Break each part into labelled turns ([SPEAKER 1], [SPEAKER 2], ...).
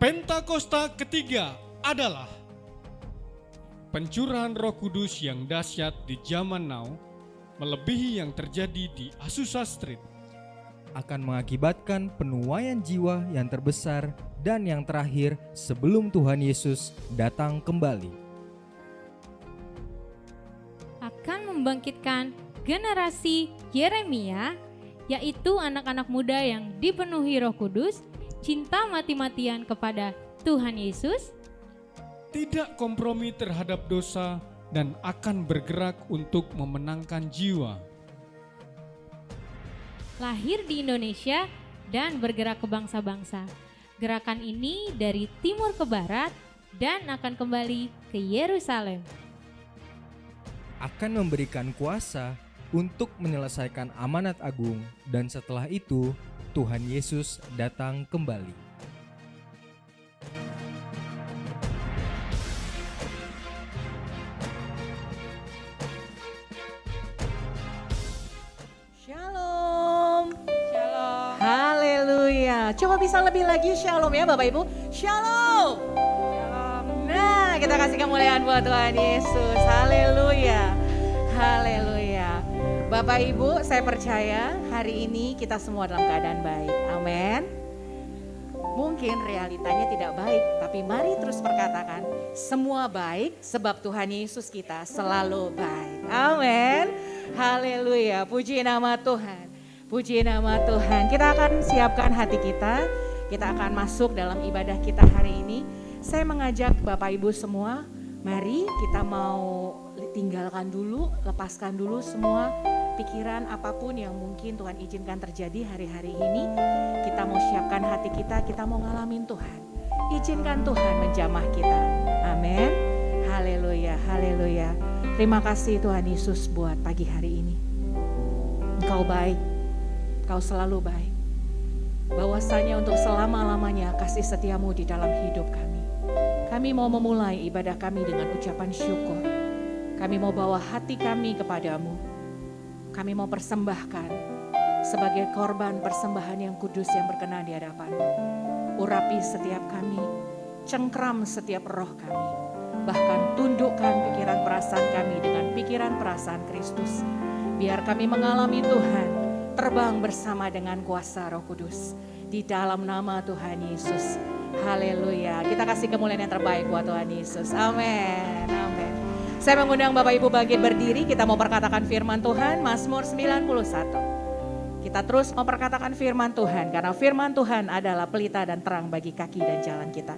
[SPEAKER 1] Pentakosta ketiga adalah pencurahan Roh Kudus yang dahsyat di zaman now, melebihi yang terjadi di Azusa Street.
[SPEAKER 2] Akan mengakibatkan penuaian jiwa yang terbesar dan yang terakhir sebelum Tuhan Yesus datang kembali.
[SPEAKER 3] Akan membangkitkan generasi Yeremia, yaitu anak-anak muda yang dipenuhi Roh Kudus, cinta mati-matian kepada Tuhan Yesus,
[SPEAKER 1] Tidak kompromi terhadap dosa dan akan bergerak untuk memenangkan jiwa.
[SPEAKER 3] lahir di Indonesia dan bergerak ke bangsa-bangsa. Gerakan ini dari timur ke barat dan akan kembali ke Yerusalem.
[SPEAKER 2] Akan memberikan kuasa untuk menyelesaikan amanat agung, dan setelah itu Tuhan Yesus datang kembali.
[SPEAKER 4] Shalom. Shalom. Haleluya. Coba bisa lebih lagi shalom ya Bapak Ibu. Shalom. Shalom. Nah, kita kasih kemuliaan buat Tuhan Yesus. Haleluya. Haleluya. Bapak Ibu, saya percaya hari ini kita semua dalam keadaan baik. Amin. Mungkin realitanya tidak baik, tapi mari terus perkatakan semua baik sebab Tuhan Yesus kita selalu baik. Amin. Haleluya, puji nama Tuhan. Puji nama Tuhan. Kita akan siapkan hati kita. Kita akan masuk dalam ibadah kita hari ini. Saya mengajak Bapak Ibu semua, mari kita mau tinggalkan dulu, lepaskan dulu semua pikiran apapun yang mungkin Tuhan izinkan terjadi hari-hari ini. Kita mau siapkan hati kita mau ngalamin Tuhan. Izinkan Tuhan menjamah kita. Amin. Haleluya, haleluya. Terima kasih Tuhan Yesus buat pagi hari ini. Engkau baik, Engkau selalu baik. Bahwasanya untuk selama-lamanya kasih setiamu di dalam hidup kami. Kami mau memulai ibadah kami dengan ucapan syukur. Kami mau bawa hati kami kepadamu. Kami mau persembahkan sebagai korban persembahan yang kudus yang berkenan di hadapan-Mu. Urapi setiap kami, cengkram setiap roh kami. Bahkan tundukkan pikiran perasaan kami dengan pikiran perasaan Kristus. Biar kami mengalami Tuhan, terbang bersama dengan kuasa Roh Kudus. Di dalam nama Tuhan Yesus. Haleluya. Kita kasih kemuliaan yang terbaik buat Tuhan Yesus. Amin. Amin. Saya mengundang Bapak Ibu bangkit berdiri, kita mau perkatakan firman Tuhan, Mazmur 91. Kita terus memperkatakan firman Tuhan, karena firman Tuhan adalah pelita dan terang bagi kaki dan jalan kita.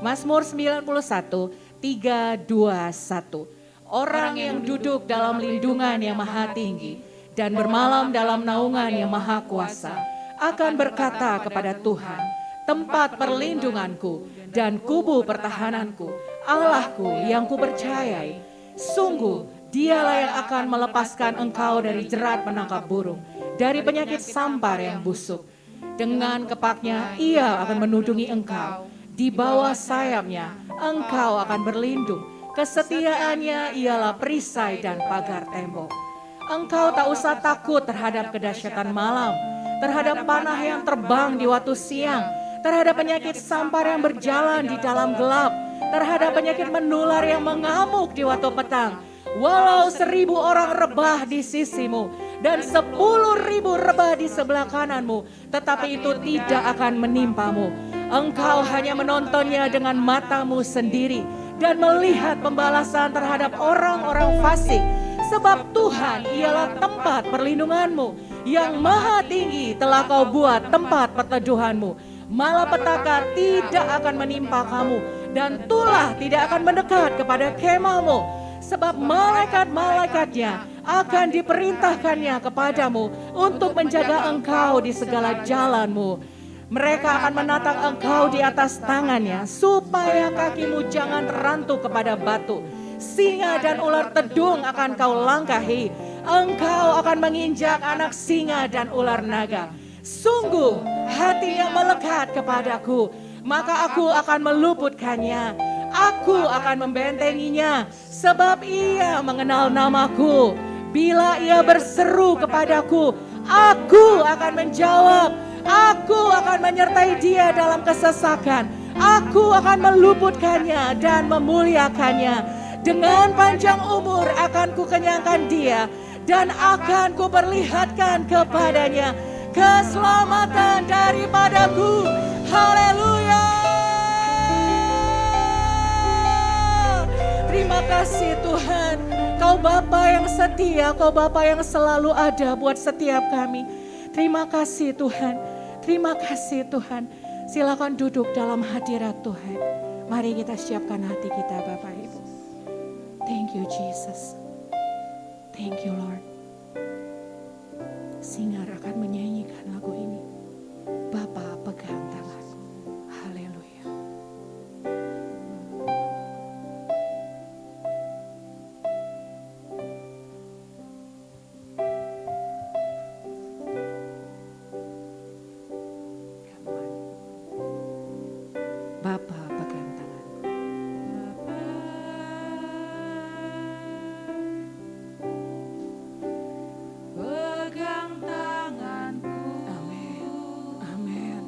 [SPEAKER 4] Mazmur 91, 3, 2, 1. Orang yang duduk dalam lindungan yang maha tinggi, dan bermalam dalam naungan yang maha kuasa, akan berkata kepada Tuhan, tempat perlindunganku dan kubu pertahananku, Allahku yang kupercayai. Sungguh dialah yang akan melepaskan engkau dari jerat menangkap burung, dari penyakit sampar yang busuk. Dengan kepaknya ia akan menudungi engkau, di bawah sayapnya engkau akan berlindung. Kesetiaannya ialah perisai dan pagar tembok. Engkau tak usah takut terhadap kedahsyatan malam, terhadap panah yang terbang di waktu siang, terhadap penyakit sampar yang berjalan di dalam gelap, terhadap penyakit menular yang mengamuk di waktu petang. Walau 1.000 orang rebah di sisimu dan 10.000 rebah di sebelah kananmu, tetapi itu tidak akan menimpamu. Engkau hanya menontonnya dengan matamu sendiri dan melihat pembalasan terhadap orang-orang fasik. Sebab Tuhan ialah tempat perlindunganmu, yang maha tinggi telah kau buat tempat perteduhanmu. Malapetaka tidak akan menimpa kamu, dan tulah tidak akan mendekat kepada kemahmu. Sebab malaikat-malaikatnya akan diperintahkannya kepadamu untuk menjaga engkau di segala jalanmu. Mereka akan menatang engkau di atas tangannya, supaya kakimu jangan terantuk kepada batu. Singa dan ular tedung akan kau langkahi. Engkau akan menginjak anak singa dan ular naga. Sungguh hatinya melekat kepadaku, maka aku akan meluputkannya. Aku akan membentenginya, sebab ia mengenal namaku. Bila ia berseru kepadaku, aku akan menjawab. Aku akan menyertai dia dalam kesesakan. Aku akan meluputkannya dan memuliakannya. Dengan panjang umur akan kukenyangkan dia, dan akan kuperlihatkan kepadanya keselamatan daripadaku. Haleluya. Terima kasih Tuhan, Kau Bapa yang setia, Kau Bapa yang selalu ada buat setiap kami. Terima kasih Tuhan, terima kasih Tuhan. Silakan duduk dalam hadirat Tuhan. Mari kita siapkan hati kita Bapak Ibu. Thank you Jesus. Thank you Lord. Singer akan menyanyikan lagu ini. Bapa pegang tanganku. Haleluya. Come on. Bapa pegang tanganku.
[SPEAKER 5] Pegang tanganku.
[SPEAKER 4] Amin. Amin.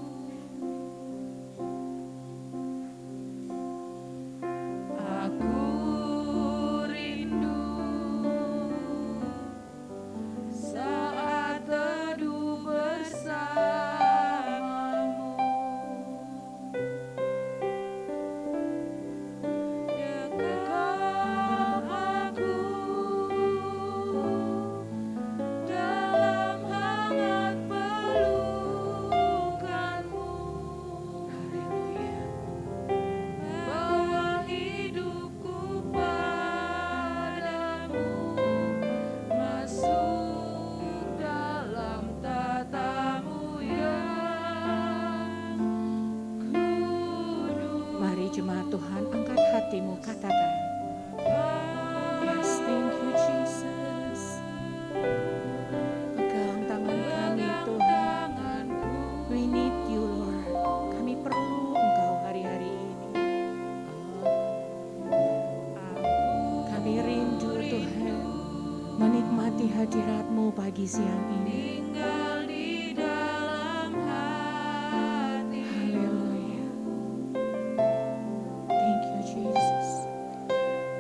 [SPEAKER 5] Aku rindu saat teduh bersamamu. Dekap aku dalam hangat pelukanmu.
[SPEAKER 4] Haleluya.
[SPEAKER 5] Bawa hidupku padamu, masuk dalam tatamu yang kudus.
[SPEAKER 4] Mari jemaat Tuhan, angkat hatimu, katakan. Yes, thank you Jesus. Pegang tangan kami Tuhan. We need you Lord. Kami perlu Engkau hari-hari ini. Kami rindu Tuhan menikmati hadirat-Mu pagi siang ini.
[SPEAKER 5] Tinggal di dalam hati.
[SPEAKER 4] Haleluya. Thank you Jesus.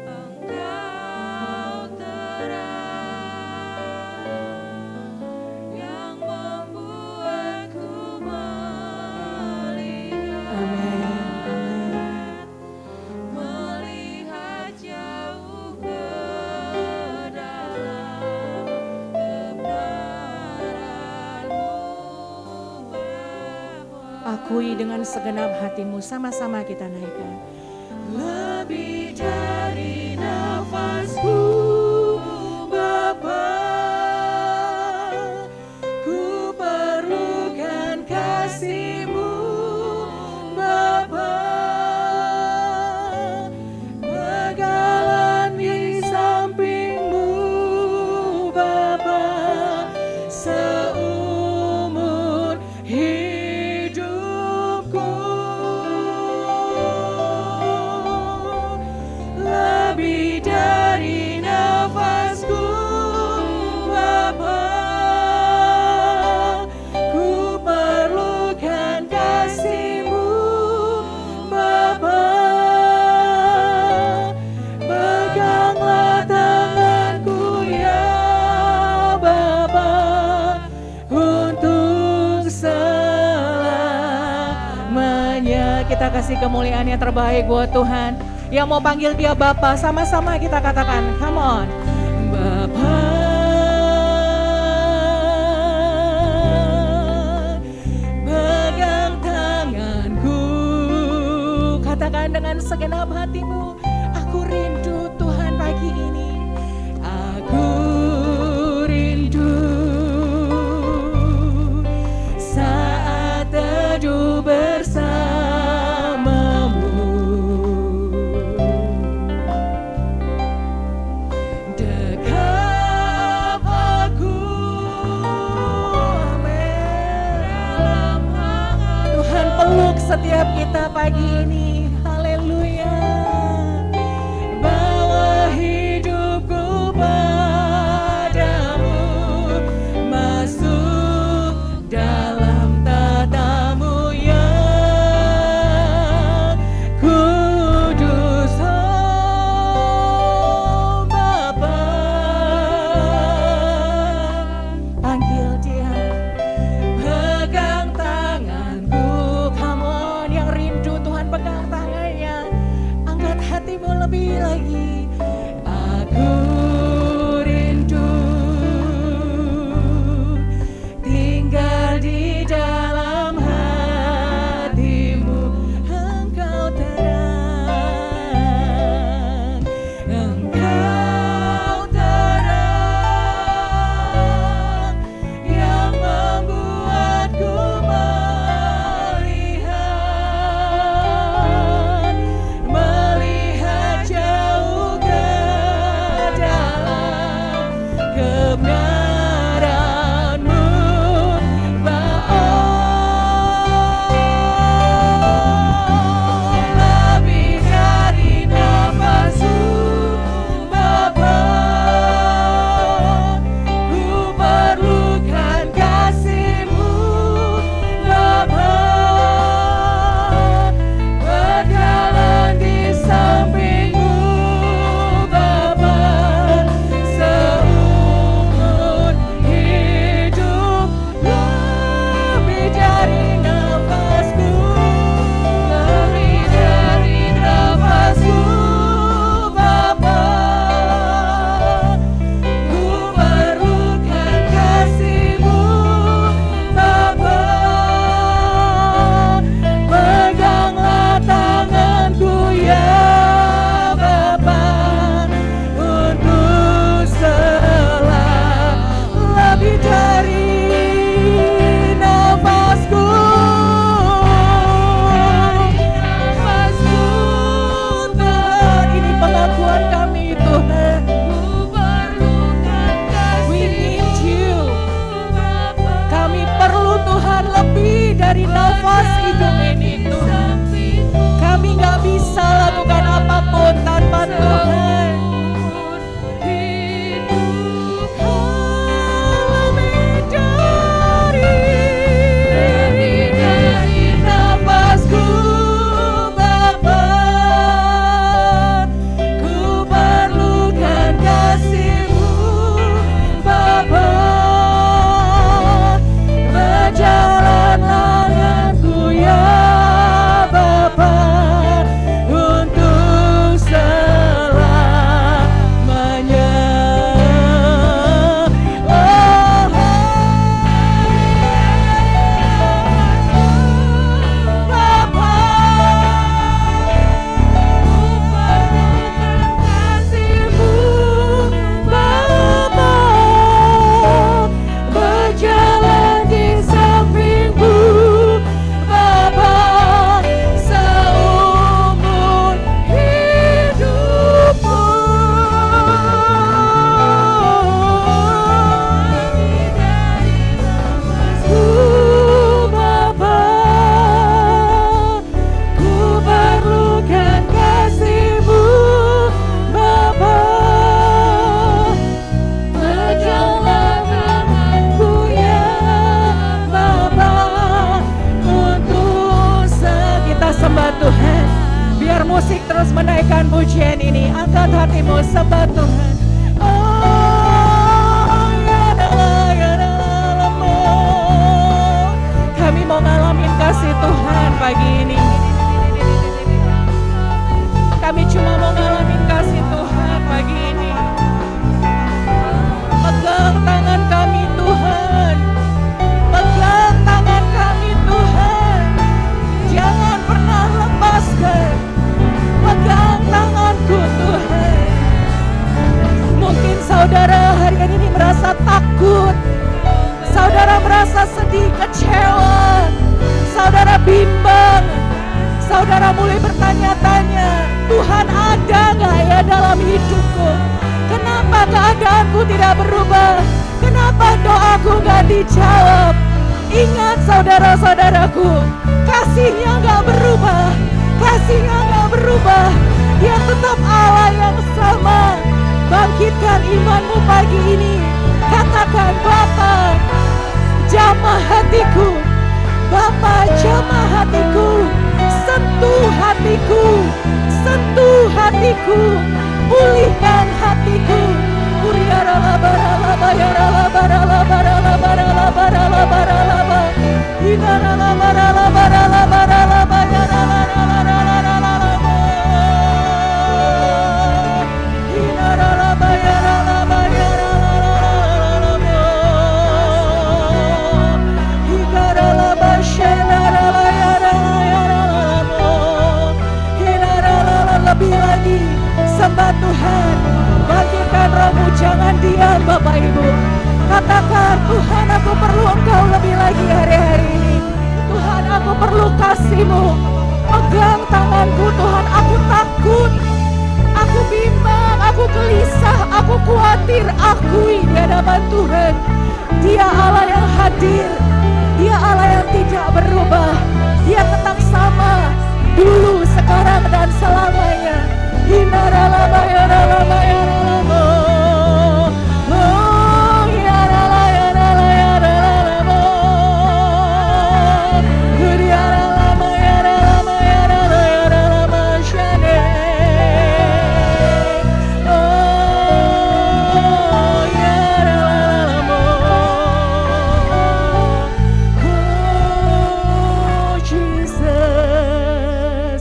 [SPEAKER 5] Engkau terang yang membuatku melihat,
[SPEAKER 4] Amin.
[SPEAKER 5] melihat jauh ke dalam kebenaran-Mu, Bapa.
[SPEAKER 4] Akui dengan segenap hatimu, sama-sama kita naikkan. Lebih dari nafasku, Bapa, ku perlukan kasih-Mu, Bapa. Berjalan di samping-Mu, Bapa, seumur hidupku. Lebih dari nafasku, Bapa, ku perlukan kasih-Mu, Bapa. Peganglah tanganku ya Bapa, untuk selamanya. Kita kasih kemuliaan yang terbaik buat Tuhan. Yang mau panggil dia Bapa, sama-sama kita katakan, come on. Bapa, pegang tanganku. Katakan dengan segenap hatimu, aku rindu Tuhan pagi ini. Aku rindu saat teduh bersamamu. Dekap aku, amin. Tuhan peluk setiap kita pagi ini. Haleluya. Bawa hidupku padamu, masuk dalam tatamu yang asik terus menaikkan pujian ini. Angkat hatimu, sembah Tuhan. Oh, kami mau ngalamin kasih Tuhan pagi ini. Kami cuma mau ngalamin kasih Tuhan pagi ini. Pegang tangan kami Tuhan. Pegang tangan kami Tuhan. Jangan pernah lepaskan. Pegang tanganku Tuhan. Mungkin saudara hari ini merasa takut. Saudara merasa sedih, kecewa. Saudara bimbang. Saudara mulai bertanya-tanya, Tuhan ada gak ya dalam hidupku? Kenapa keadaanku tidak berubah? Kenapa doaku gak dijawab? Ingat saudara-saudaraku, kasihnya gak berubah. Kasihnya gak berubah. Dia tetap Allah yang sama. Bangkitkan imanmu pagi ini. Katakan, Bapa, jamah hatiku. Bapa, jamah hatiku. Sentuh hatiku. Sentuh hatiku. Pulihkan hatiku. Lebih lagi sembah Tuhan, bangkitkan rohmu, jangan diam Bapak Ibu. Katakan, Tuhan aku perlu Engkau lebih lagi hari-hari ini. Tuhan aku perlu kasih-Mu. Pegang tanganku Tuhan, aku takut, aku bimbang, aku gelisah, aku khawatir. Akui di hadapan Tuhan, Dia Allah yang hadir, Dia Allah yang tidak berubah. Dia tetap sama, dulu, sekarang, dan selamanya.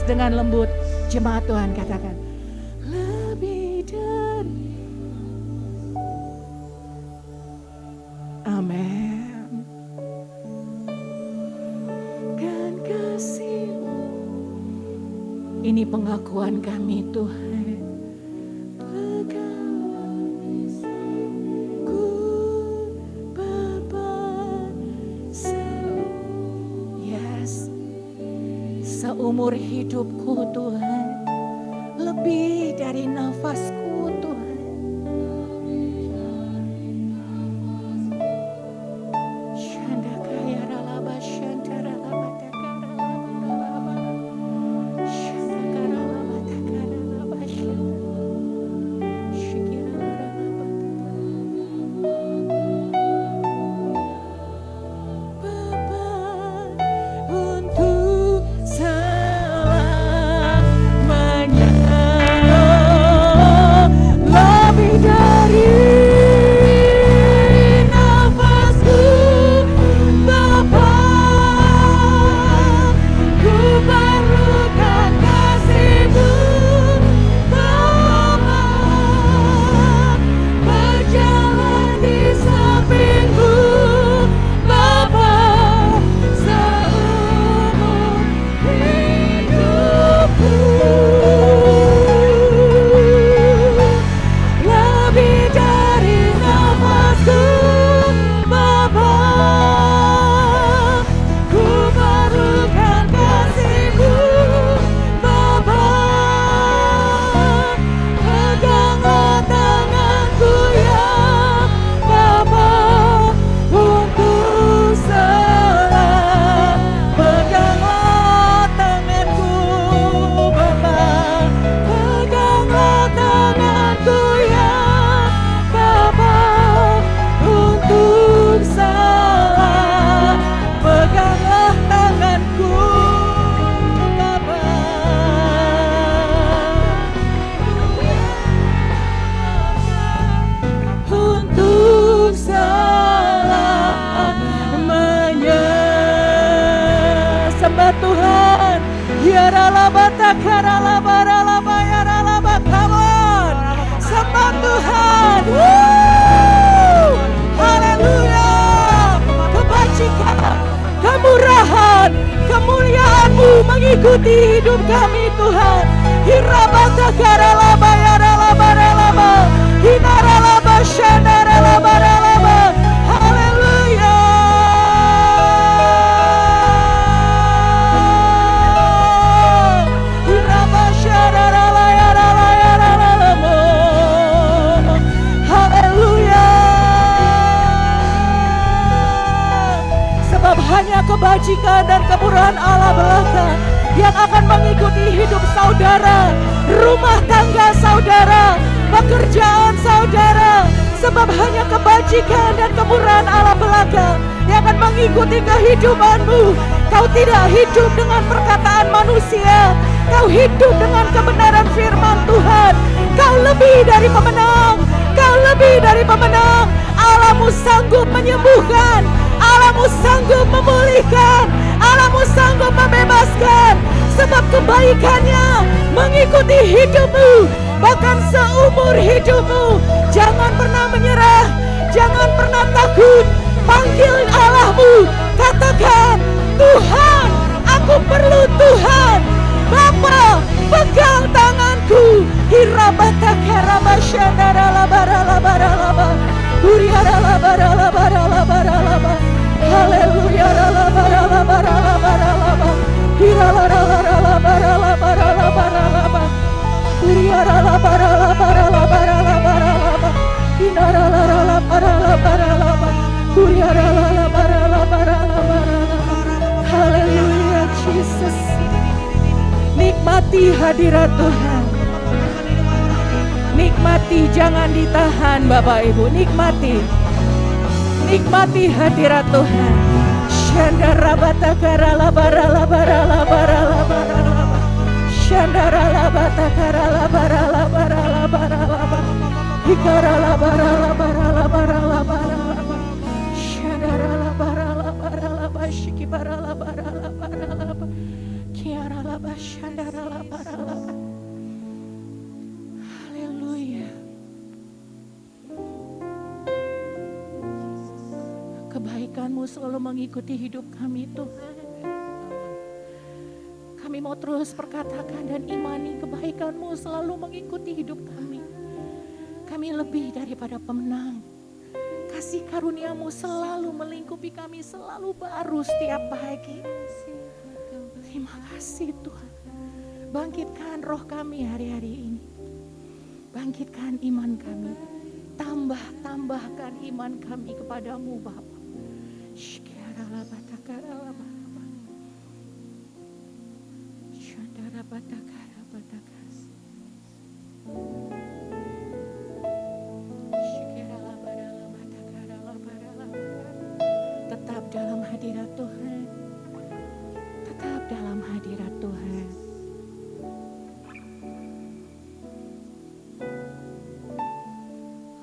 [SPEAKER 4] Dengan lembut, jemaat Tuhan katakan, lebih dari. Amin. Dan kasih-Mu, ini pengakuan kami Tuhan. Ku Bapa, yes, seumur hidupku Tuhan, lebih dari nafasku Tuhan. Come on, sembah Tuhan. Woo! Haleluya. Kebajikan, kemurahan, kemuliaan-Mu mengikuti hidup kami Tuhan. Hirabata karalaba yaralaba ralaba. Hinaralaba shandaralaba ralaba. Haleluya. Hiraba shandarala yarala yaralaba. Haleluya. Sebab hanya kebajikan dan kemurahan Allah belaka yang akan mengikuti hidup saudara, rumah tangga saudara, pekerjaan saudara. Sebab hanya kebajikan dan kemurahan Allah belaka yang akan mengikuti kehidupanmu. Kau tidak hidup dengan perkataan manusia, kau hidup dengan kebenaran firman Tuhan. Kau lebih dari pemenang, kau lebih dari pemenang. Allahmu sanggup menyembuhkan, Allahmu sanggup memulihkan, Allahmu sanggup membebaskan. Sebab kebaikannya mengikuti hidupmu, bahkan seumur hidupmu. Jangan pernah menyerah, jangan pernah takut. Panggil Allahmu, katakan, Tuhan, aku perlu Tuhan. Bapa, pegang tanganku. Hirabata karaba shandara labara labara laba. Uriara labara labara labara laba. Haleluya labara labara labara laba. Hirala labara labara labara labara laba. Uriara labara labara labara labara laba. Hinara labara labara laba. Uriara labara labara labara laba. Haleluya Jesus. Nikmati hadirat Tuhan. Nikmati, jangan ditahan Bapak Ibu. Nikmati. Nikmati hadirat Tuhan. Shandara batakara labara labara labara labara laba. Shandara labatakara labara labara labara laba. Hikara labara labara labara labara laba. Shandara labara labara laba. Shikibara labara labara laba. Kiara laba shandara labara laba. Haleluya. Kebaikan-Mu selalu mengikuti hidup kami Tuhan. Kami mau terus perkatakan dan imani kebaikan-Mu selalu mengikuti hidup kami. Kami lebih daripada pemenang. Kasih karunia-Mu selalu melingkupi kami, selalu baru setiap pagi. Terima kasih Tuhan. Bangkitkan roh kami hari-hari ini. Bangkitkan iman kami. Tambahkan iman kami kepadamu Bapa. Tetap dalam hadirat Tuhan. Tetap dalam hadirat Tuhan.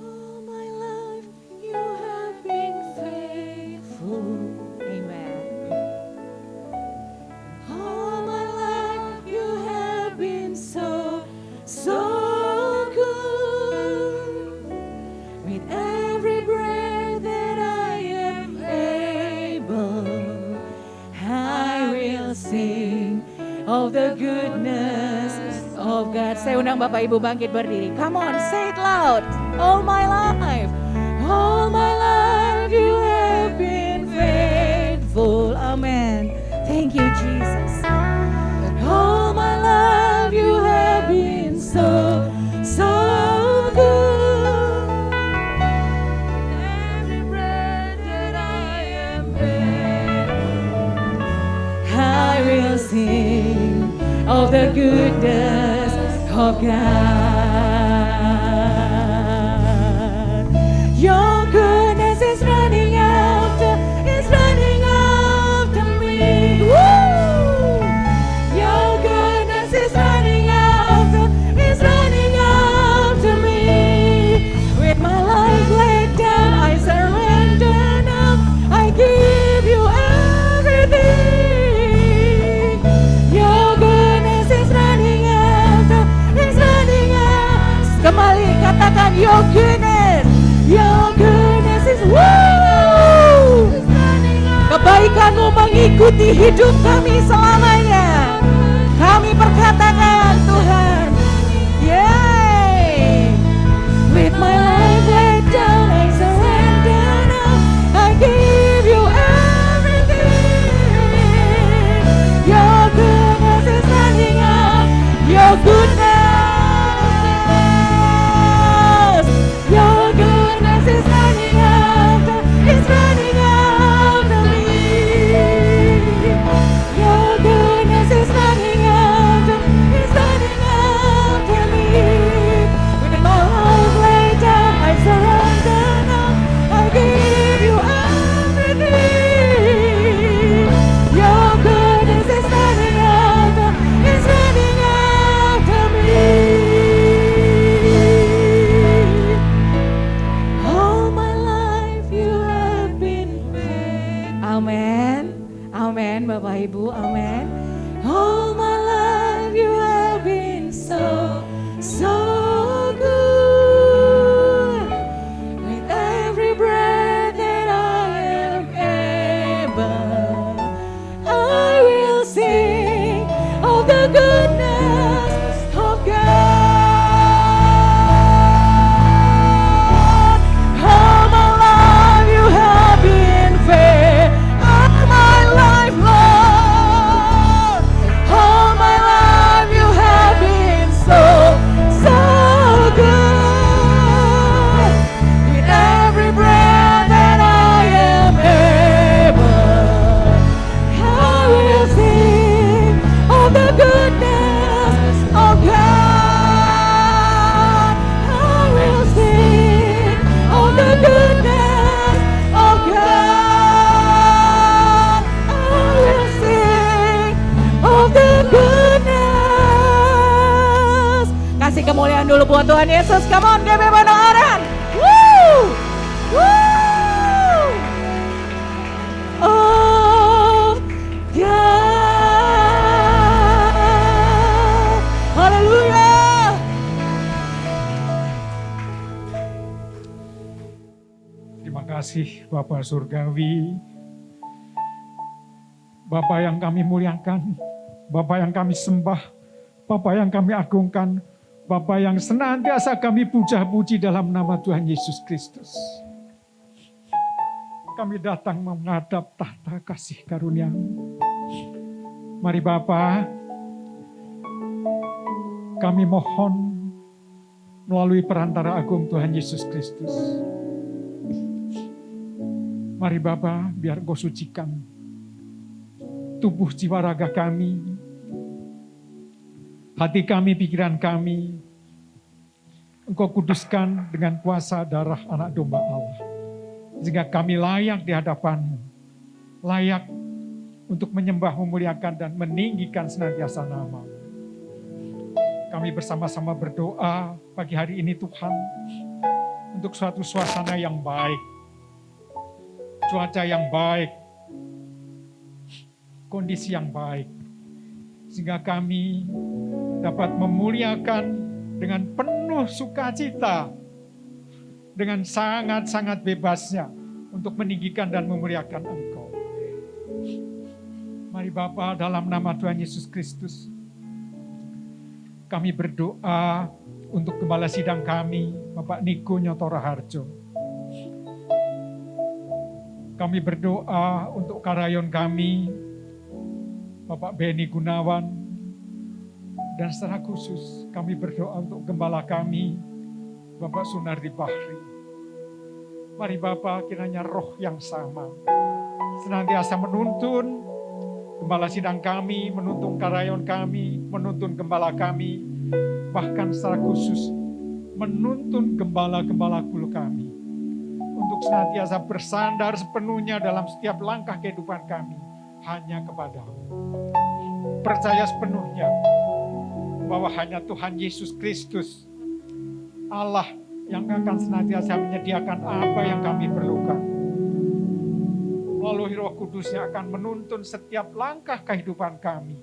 [SPEAKER 4] All my life you have been faithful. Amen. All my life you have been so good. With every breath that I am able, I will sing of the goodness of God. Saya undang Bapak Ibu bangkit berdiri. Come on, say it loud. All my life you have been faithful. Amen. Thank you, Jesus. All my life you have been so good. Every breath that I am able, I will sing of the goodness of God. Your goodness is running after me. Woo! Your goodness is running after me. With my life laid down, I surrender now. I give you everything. Your goodness Kebaikan-Mu mengikuti hidup kami selamanya. Kami perkatakan Tuhan, Yay! With my life laid down, I surrender now. I give you everything. Your goodness is running out. Your goodness. Your goodness is running out. It's running out of me. Your goodness is running out. It's running out of me. With my life laid down, I surrender now. I give you everything. Your goodness is running out. It's running out of me. All my life you have been faithful. Amen. Amen, Bapak Ibu. Amen. All my life you have been so good. With every breath that I am able, I will sing of the goodness of God. All my life you have been fair. All my life, Lord. All my life you have been so good. With every breath that I am able, I will sing of the goodness of God. I will sing of the goodness of God. I will sing of the goodness. Kasih kemuliaan dulu buat Tuhan Yesus. Come on, give him an orang. Woo! Woo! Of God. Haleluya.
[SPEAKER 1] Terima kasih Bapak Surgawi, Bapak yang kami muliakan, Bapak yang kami sembah, Bapak yang kami agungkan, Bapak yang senantiasa kami puja-puji dalam nama Tuhan Yesus Kristus. Kami datang menghadap tahta kasih karunia-Mu. Mari Bapa, kami mohon melalui perantara agung Tuhan Yesus Kristus. Mari Bapa, biar Engkau sucikan tubuh jiwa raga kami, hati kami, pikiran kami. Engkau kuduskan dengan kuasa darah anak domba Allah. Sehingga kami layak di hadapan-Mu. Layak untuk menyembah, memuliakan, dan meninggikan senantiasa nama-Mu. Kami bersama-sama berdoa pagi hari ini Tuhan, untuk suatu suasana yang baik, cuaca yang baik, kondisi yang baik, sehingga kami dapat memuliakan dengan penuh sukacita, dengan sangat-sangat bebasnya untuk meninggikan dan memuliakan Engkau. Mari Bapa, dalam nama Tuhan Yesus Kristus, kami berdoa untuk Gembala Sidang kami, Bapak Niko Nyoto Raharjo. Kami berdoa untuk Karayon kami, Bapak Beni Gunawan, dan secara khusus kami berdoa untuk Gembala kami, Bapak Sunardi Bahri. Mari Bapak, kiranya roh yang sama senantiasa menuntun Gembala Sidang kami, menuntun Karayon kami, menuntun Gembala kami, bahkan secara khusus menuntun gembala-gembala kul kami untuk senantiasa bersandar sepenuhnya dalam setiap langkah kehidupan kami hanya kepada-Mu. Percaya sepenuhnya bahwa hanya Tuhan Yesus Kristus, Allah, yang akan senantiasa menyediakan apa yang kami perlukan. Melalui Roh Kudus-Nya akan menuntun setiap langkah kehidupan kami.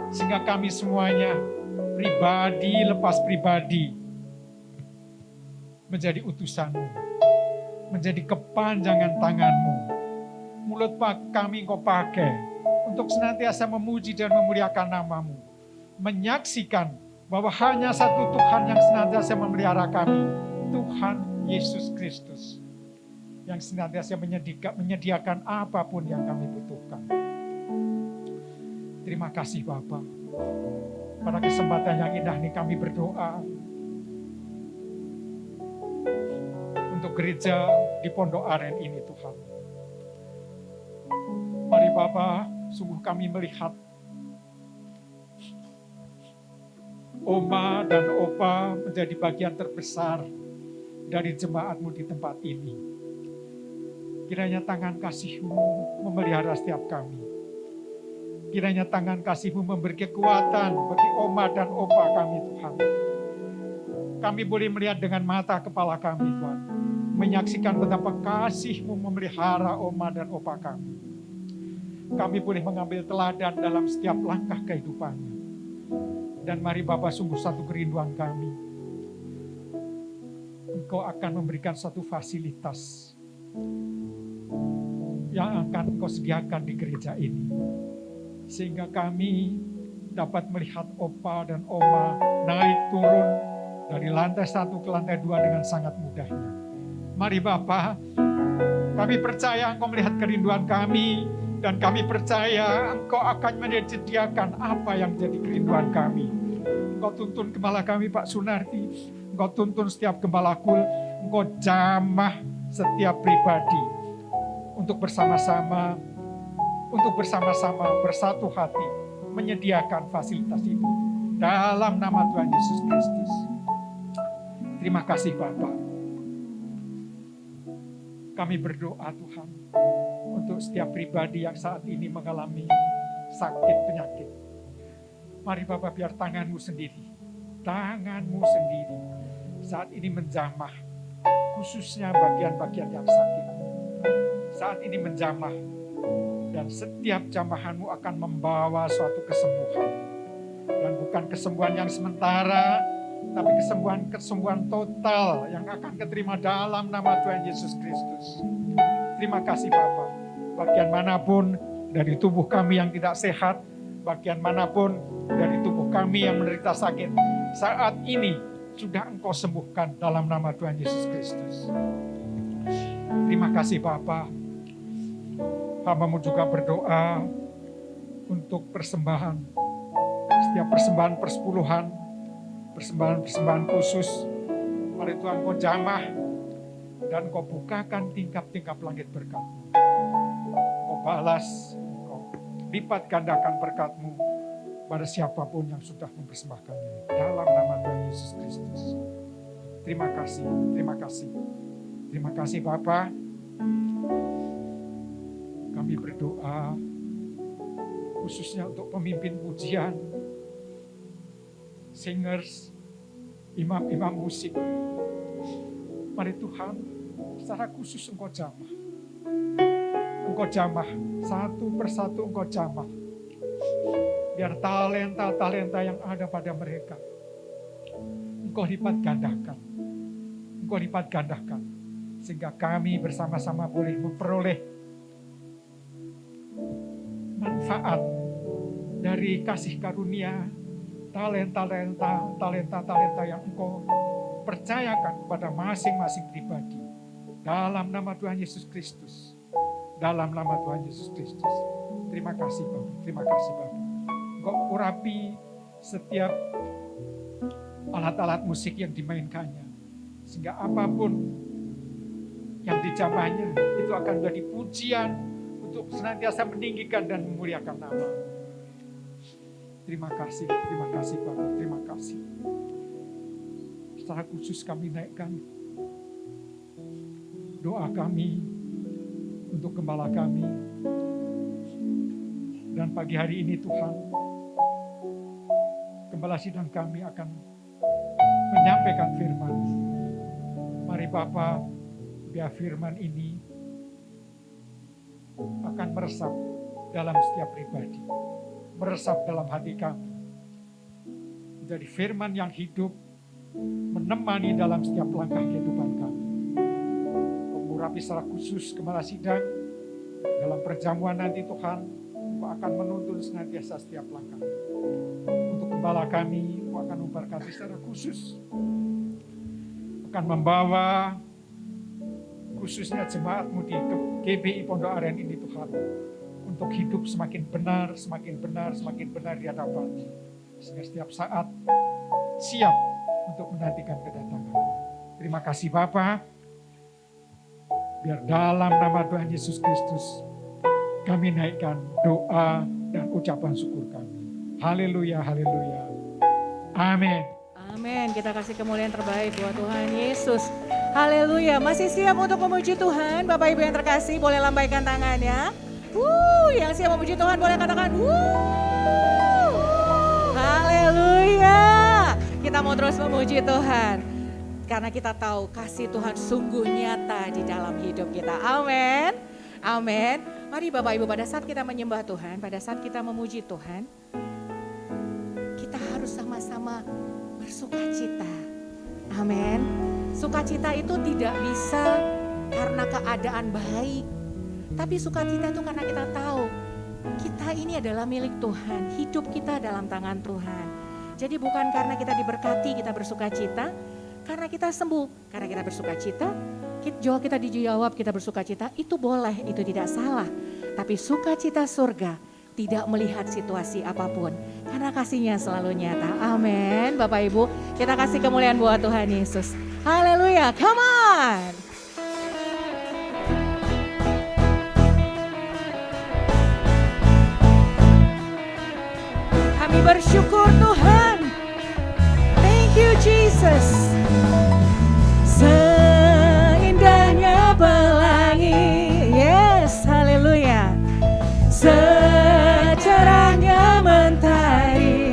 [SPEAKER 1] Sehingga kami semuanya, pribadi lepas pribadi, menjadi utusan-Mu, menjadi kepanjangan tangan-Mu, mulut kami Engkau pakai untuk senantiasa memuji dan memuliakan nama-Mu. Menyaksikan bahwa hanya satu Tuhan yang senantiasa memelihara kami, Tuhan Yesus Kristus, yang senantiasa menyediakan apapun yang kami butuhkan. Terima kasih Bapa. Pada kesempatan yang indah ini kami berdoa untuk gereja di Pondok Aren ini Tuhan. Mari Bapa, sungguh kami melihat Oma dan Opa menjadi bagian terbesar dari jemaat-Mu di tempat ini. Kiranya tangan kasih-Mu memelihara setiap kami. Kiranya tangan kasih-Mu memberi kekuatan bagi Oma dan Opa kami Tuhan. Kami boleh melihat dengan mata kepala kami Tuhan. Menyaksikan betapa kasih-Mu memelihara Oma dan Opa kami. Kami boleh mengambil teladan dalam setiap langkah kehidupannya. Dan mari Bapa, sungguh satu kerinduan kami. Engkau akan memberikan satu fasilitas yang akan Engkau sediakan di gereja ini. Sehingga kami dapat melihat Opa dan Oma naik turun dari lantai 1 ke lantai 2 dengan sangat mudahnya. Mari Bapa, kami percaya Engkau melihat kerinduan kami, dan kami percaya Engkau akan menyediakan apa yang jadi kerinduan kami. Engkau tuntun gembala kami Pak Sunarti, Engkau tuntun setiap gembala kul, Engkau jamah setiap pribadi untuk bersama-sama bersatu hati menyediakan fasilitas itu dalam nama Tuhan Yesus Kristus. Terima kasih Bapak. Kami berdoa Tuhan untuk setiap pribadi yang saat ini mengalami sakit penyakit. Mari Bapak, biar tangan-Mu sendiri saat ini menjamah, khususnya bagian-bagian yang sakit. Saat ini menjamah, dan setiap jamahan-Mu akan membawa suatu kesembuhan. Dan bukan kesembuhan yang sementara, tapi kesembuhan total yang akan keterima dalam nama Tuhan Yesus Kristus. Terima kasih Bapak. Bagian manapun dari tubuh kami yang tidak sehat, bagian manapun dari tubuh kami yang menderita sakit, saat ini sudah Engkau sembuhkan dalam nama Tuhan Yesus Kristus. Terima kasih Bapak. Hamba-Mu juga berdoa untuk persembahan, setiap persembahan persepuluhan, persembahan khusus. Mari Tuhan Engkau jamah dan Engkau bukakan tingkap-tingkap langit berkat-Mu. Engkau balas, Engkau lipat gandakan berkat-Mu pada siapapun yang sudah mempersembahkannya. Dalam nama Tuhan Yesus Kristus. Terima kasih, terima kasih. Terima kasih Bapak. Kami berdoa khususnya untuk pemimpin pujian, singers, imam-imam musik. Mari Tuhan, secara khusus Engkau jamah. Engkau jamah, satu persatu Engkau jamah. Biar talenta-talenta yang ada pada mereka, Engkau lipat gandakan. Engkau lipat gandakan. Sehingga kami bersama-sama boleh memperoleh manfaat dari kasih karunia, talenta-talenta yang Engkau percayakan kepada masing-masing pribadi. Dalam nama Tuhan Yesus Kristus. Dalam nama Tuhan Yesus Kristus. Terima kasih Bapak. Terima kasih Bapak. Engkau urapi setiap alat-alat musik yang dimainkannya. Sehingga apapun yang dijamahnya itu akan menjadi pujian untuk senantiasa meninggikan dan memuliakan nama. Terima kasih Bapak, terima kasih. Secara khusus kami naikkan doa kami untuk gembala kami. Dan pagi hari ini Tuhan, gembala sidang kami akan menyampaikan firman. Mari Bapak, biar firman ini akan meresap dalam setiap pribadi, meresap dalam hati kami, menjadi firman yang hidup, menemani dalam setiap langkah kehidupan kami. Mengurapi secara khusus gembala sidang, Dalam perjamuan nanti Tuhan, Engkau akan menuntun senantiasa setiap langkah. Untuk gembala kami, Engkau akan memberkati secara khusus. Akan membawa khususnya jemaat-Mu di GBI Pondok Aren ini Tuhan. Untuk hidup semakin benar, semakin benar, semakin benar di hadapan-Mu. Sehingga setiap saat siap untuk menantikan kedatangan. Terima kasih Bapa. Biar dalam nama Tuhan Yesus Kristus kami naikkan doa dan ucapan syukur kami. Haleluya, haleluya. Amin.
[SPEAKER 4] Amin. Kita kasih kemuliaan terbaik buat Tuhan Yesus. Haleluya. Masih siap untuk memuji Tuhan? Bapak Ibu yang terkasih boleh lambaikan tangannya. Yang siap memuji Tuhan boleh katakan haleluya. Kita mau terus memuji Tuhan. Karena kita tahu kasih Tuhan sungguh nyata di dalam hidup kita. Amin. Amin. Mari Bapak Ibu, pada saat kita menyembah Tuhan, pada saat kita memuji Tuhan, kita harus sama-sama bersukacita. Amin. Sukacita itu tidak bisa karena keadaan baik. Tapi sukacita itu karena kita tahu kita ini adalah milik Tuhan. Hidup kita dalam tangan Tuhan. Jadi bukan karena kita diberkati kita bersukacita, karena kita sembuh, karena kita bersukacita, kita dijawab kita bersukacita, itu boleh, itu tidak salah. Tapi sukacita surga tidak melihat situasi apapun, karena kasih-Nya selalu nyata. Amin. Bapak Ibu, kita kasih kemuliaan buat Tuhan Yesus. Haleluya, come on. Kami bersyukur Tuhan. Thank you Jesus. Seindahnya pelangi, yes, haleluya. Secerahnya mentari,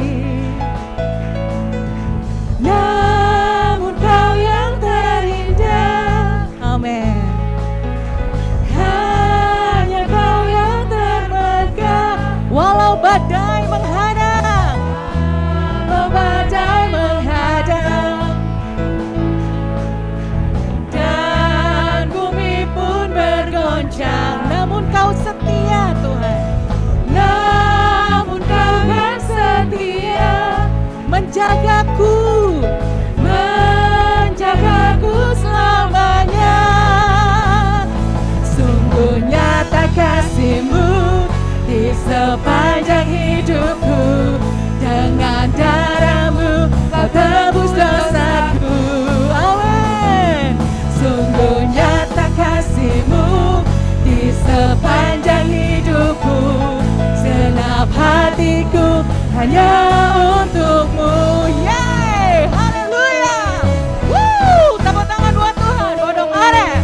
[SPEAKER 4] namun Kau yang terindah, amin. Hanya Kau yang termegah, walau badai menghadang, walau badai menghadang. Namun Kau setia Tuhan, namun Kau kan setia, menjagaku selamanya. Sungguh nyata kasih-Mu di sepanjang hidupku, dengan darah-Mu Kau tebus dosaku. Amin. Sungguh nyata kasih-Mu di sepanjang hidupku, senap hatiku hanya untuk-Mu. Yeay, haleluya. Tepuk tangan buat Tuhan, Pondok Aren.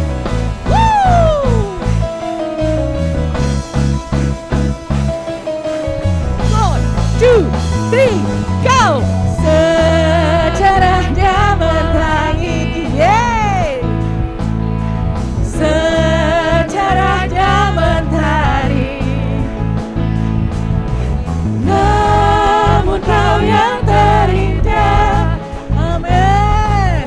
[SPEAKER 4] One, two, three, go. Secerahnya mentari, yeay. Secerahnya mentari, namun Kau yang terindah, amin.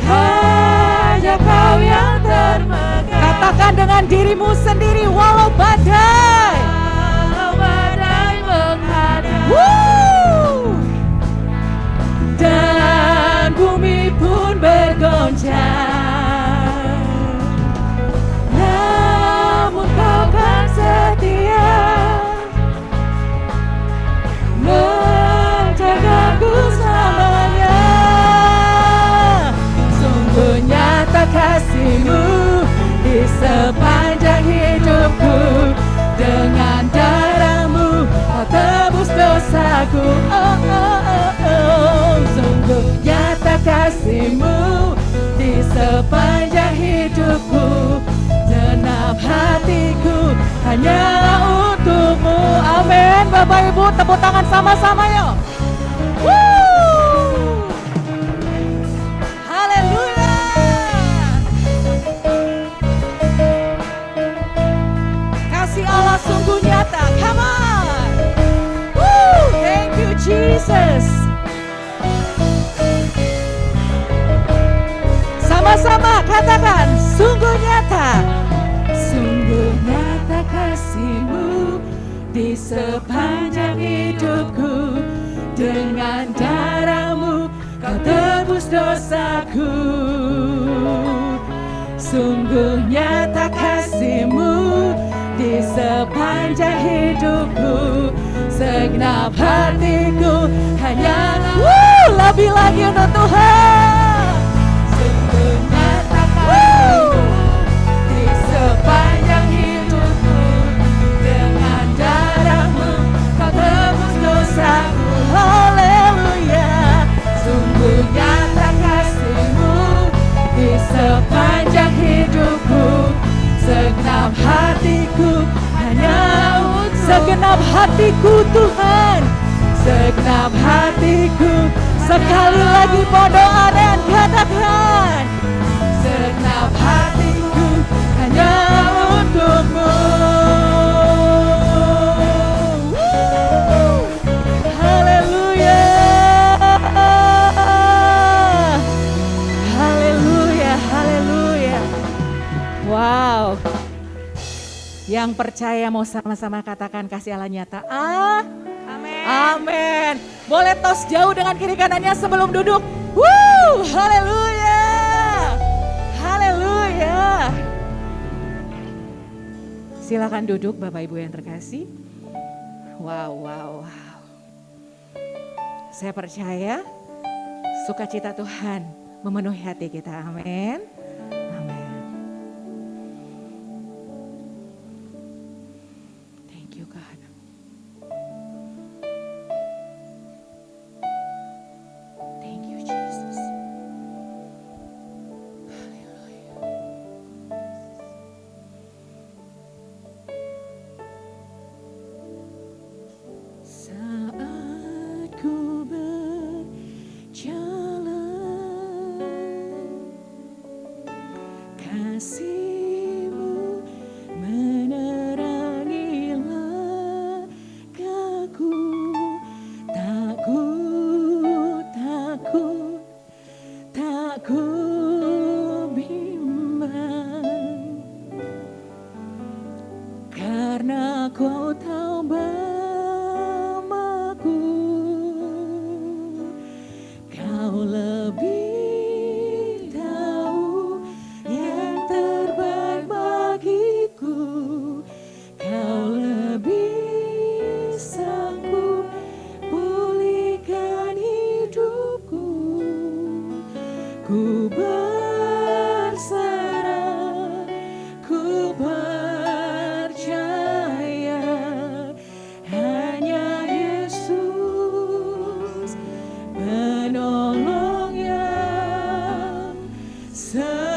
[SPEAKER 4] Hanya Kau yang termegah. Katakan dengan dirimu sendiri, walau badai menghadang, dan bumi pun bergoncang, namun Kau kan setia, menjagaku selamanya. Sungguh nyata kasih-Mu di sepanjang hidupku, dengan darah-Mu Kau tebus dosaku. Sungguh nyata kasih-Mu di sepanjang hidupku, genap hatiku hanya untuk-Mu. Amin. Bapak Ibu, tepuk tangan sama-sama yuk. Haleluya. Kasih Allah sungguh nyata. Come on. Thank you Jesus. Sama-sama katakan, sungguh nyata. Sungguh nyata di sepanjang hidupku. Dengan darah-Mu Kau tebus dosaku. Sungguh nyata kasih-Mu di sepanjang hidupku. Segenap hatiku hanya lebih lagi untuk Tuhan. Sungguh nyata kasih-Mu di sepanjang hidupku. Dengan darah-Mu Kau tebus dosaku. Haleluya. Sungguh nyata kasih-Mu di sepanjang hidupku. Segenap hatiku hanya segenap hatiku Tuhan. Segenap hatiku. Sekali lagi mau doa dan katakan, segenap hatiku hanya untuk-Mu. Haleluya. Haleluya, haleluya. Wow. Yang percaya mau sama-sama katakan kasih Allah nyata.
[SPEAKER 5] Amin.
[SPEAKER 4] Amin. Boleh tos jauh dengan kiri kanannya sebelum duduk. Haleluya. Haleluya. Silakan duduk Bapak Ibu yang terkasih. Wow. Saya percaya sukacita Tuhan memenuhi hati kita. Amin. Amin. Thank you God. Thank you Jesus. Haleluya. Saat ku berjalan, kasih-Mu menerangi langkahku. Tak ku bimbang, karena Kau tahu bamaku. Kau lebih tahu yang terbaik bagiku. Kau lebih sanggup pulihkan hidupku. Ku berserah, ku percaya hanya Yesus penolong yang setia.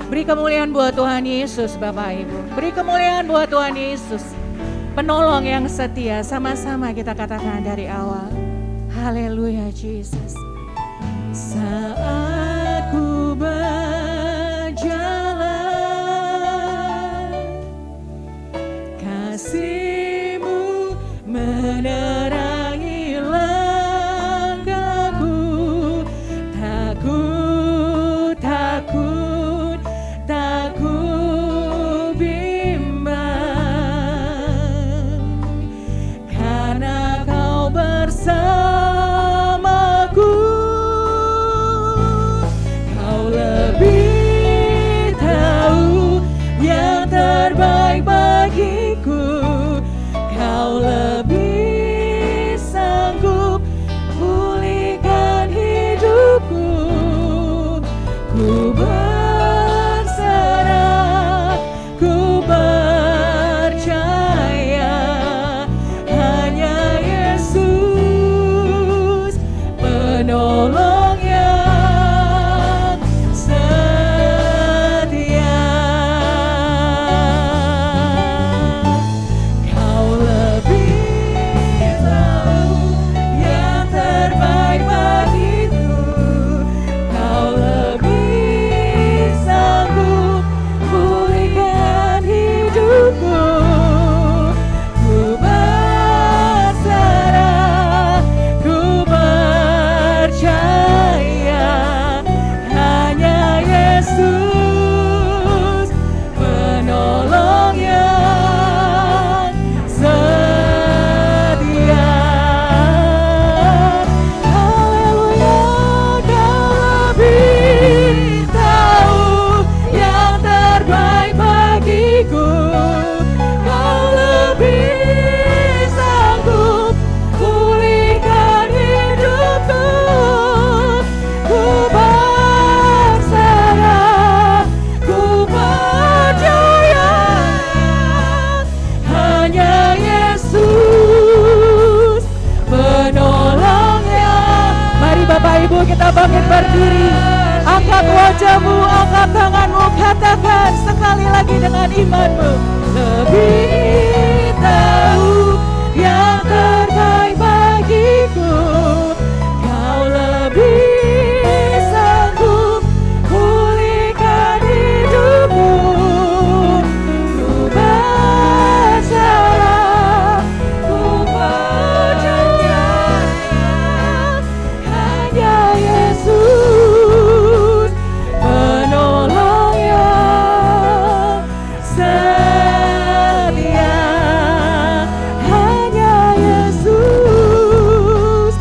[SPEAKER 4] Beri kemuliaan buat Tuhan Yesus Bapak Ibu. Beri kemuliaan buat Tuhan Yesus penolong yang setia. Sama-sama kita katakan dari awal. Haleluya Jesus. Saat ku berjalan, kasih-Mu menerangi langkahku. Tak ku bimbang, karena Kau bersamaku. Ibu kita bangkit berdiri. Angkat wajahmu, angkat tanganmu, katakan sekali lagi dengan imanmu. Lebih tahu yang terbaik bagiku. Kau lebih sanggup pulihkan hidupku. Ku berserah, ku percaya hanya Yesus penolong yang setia. Hanya Yesus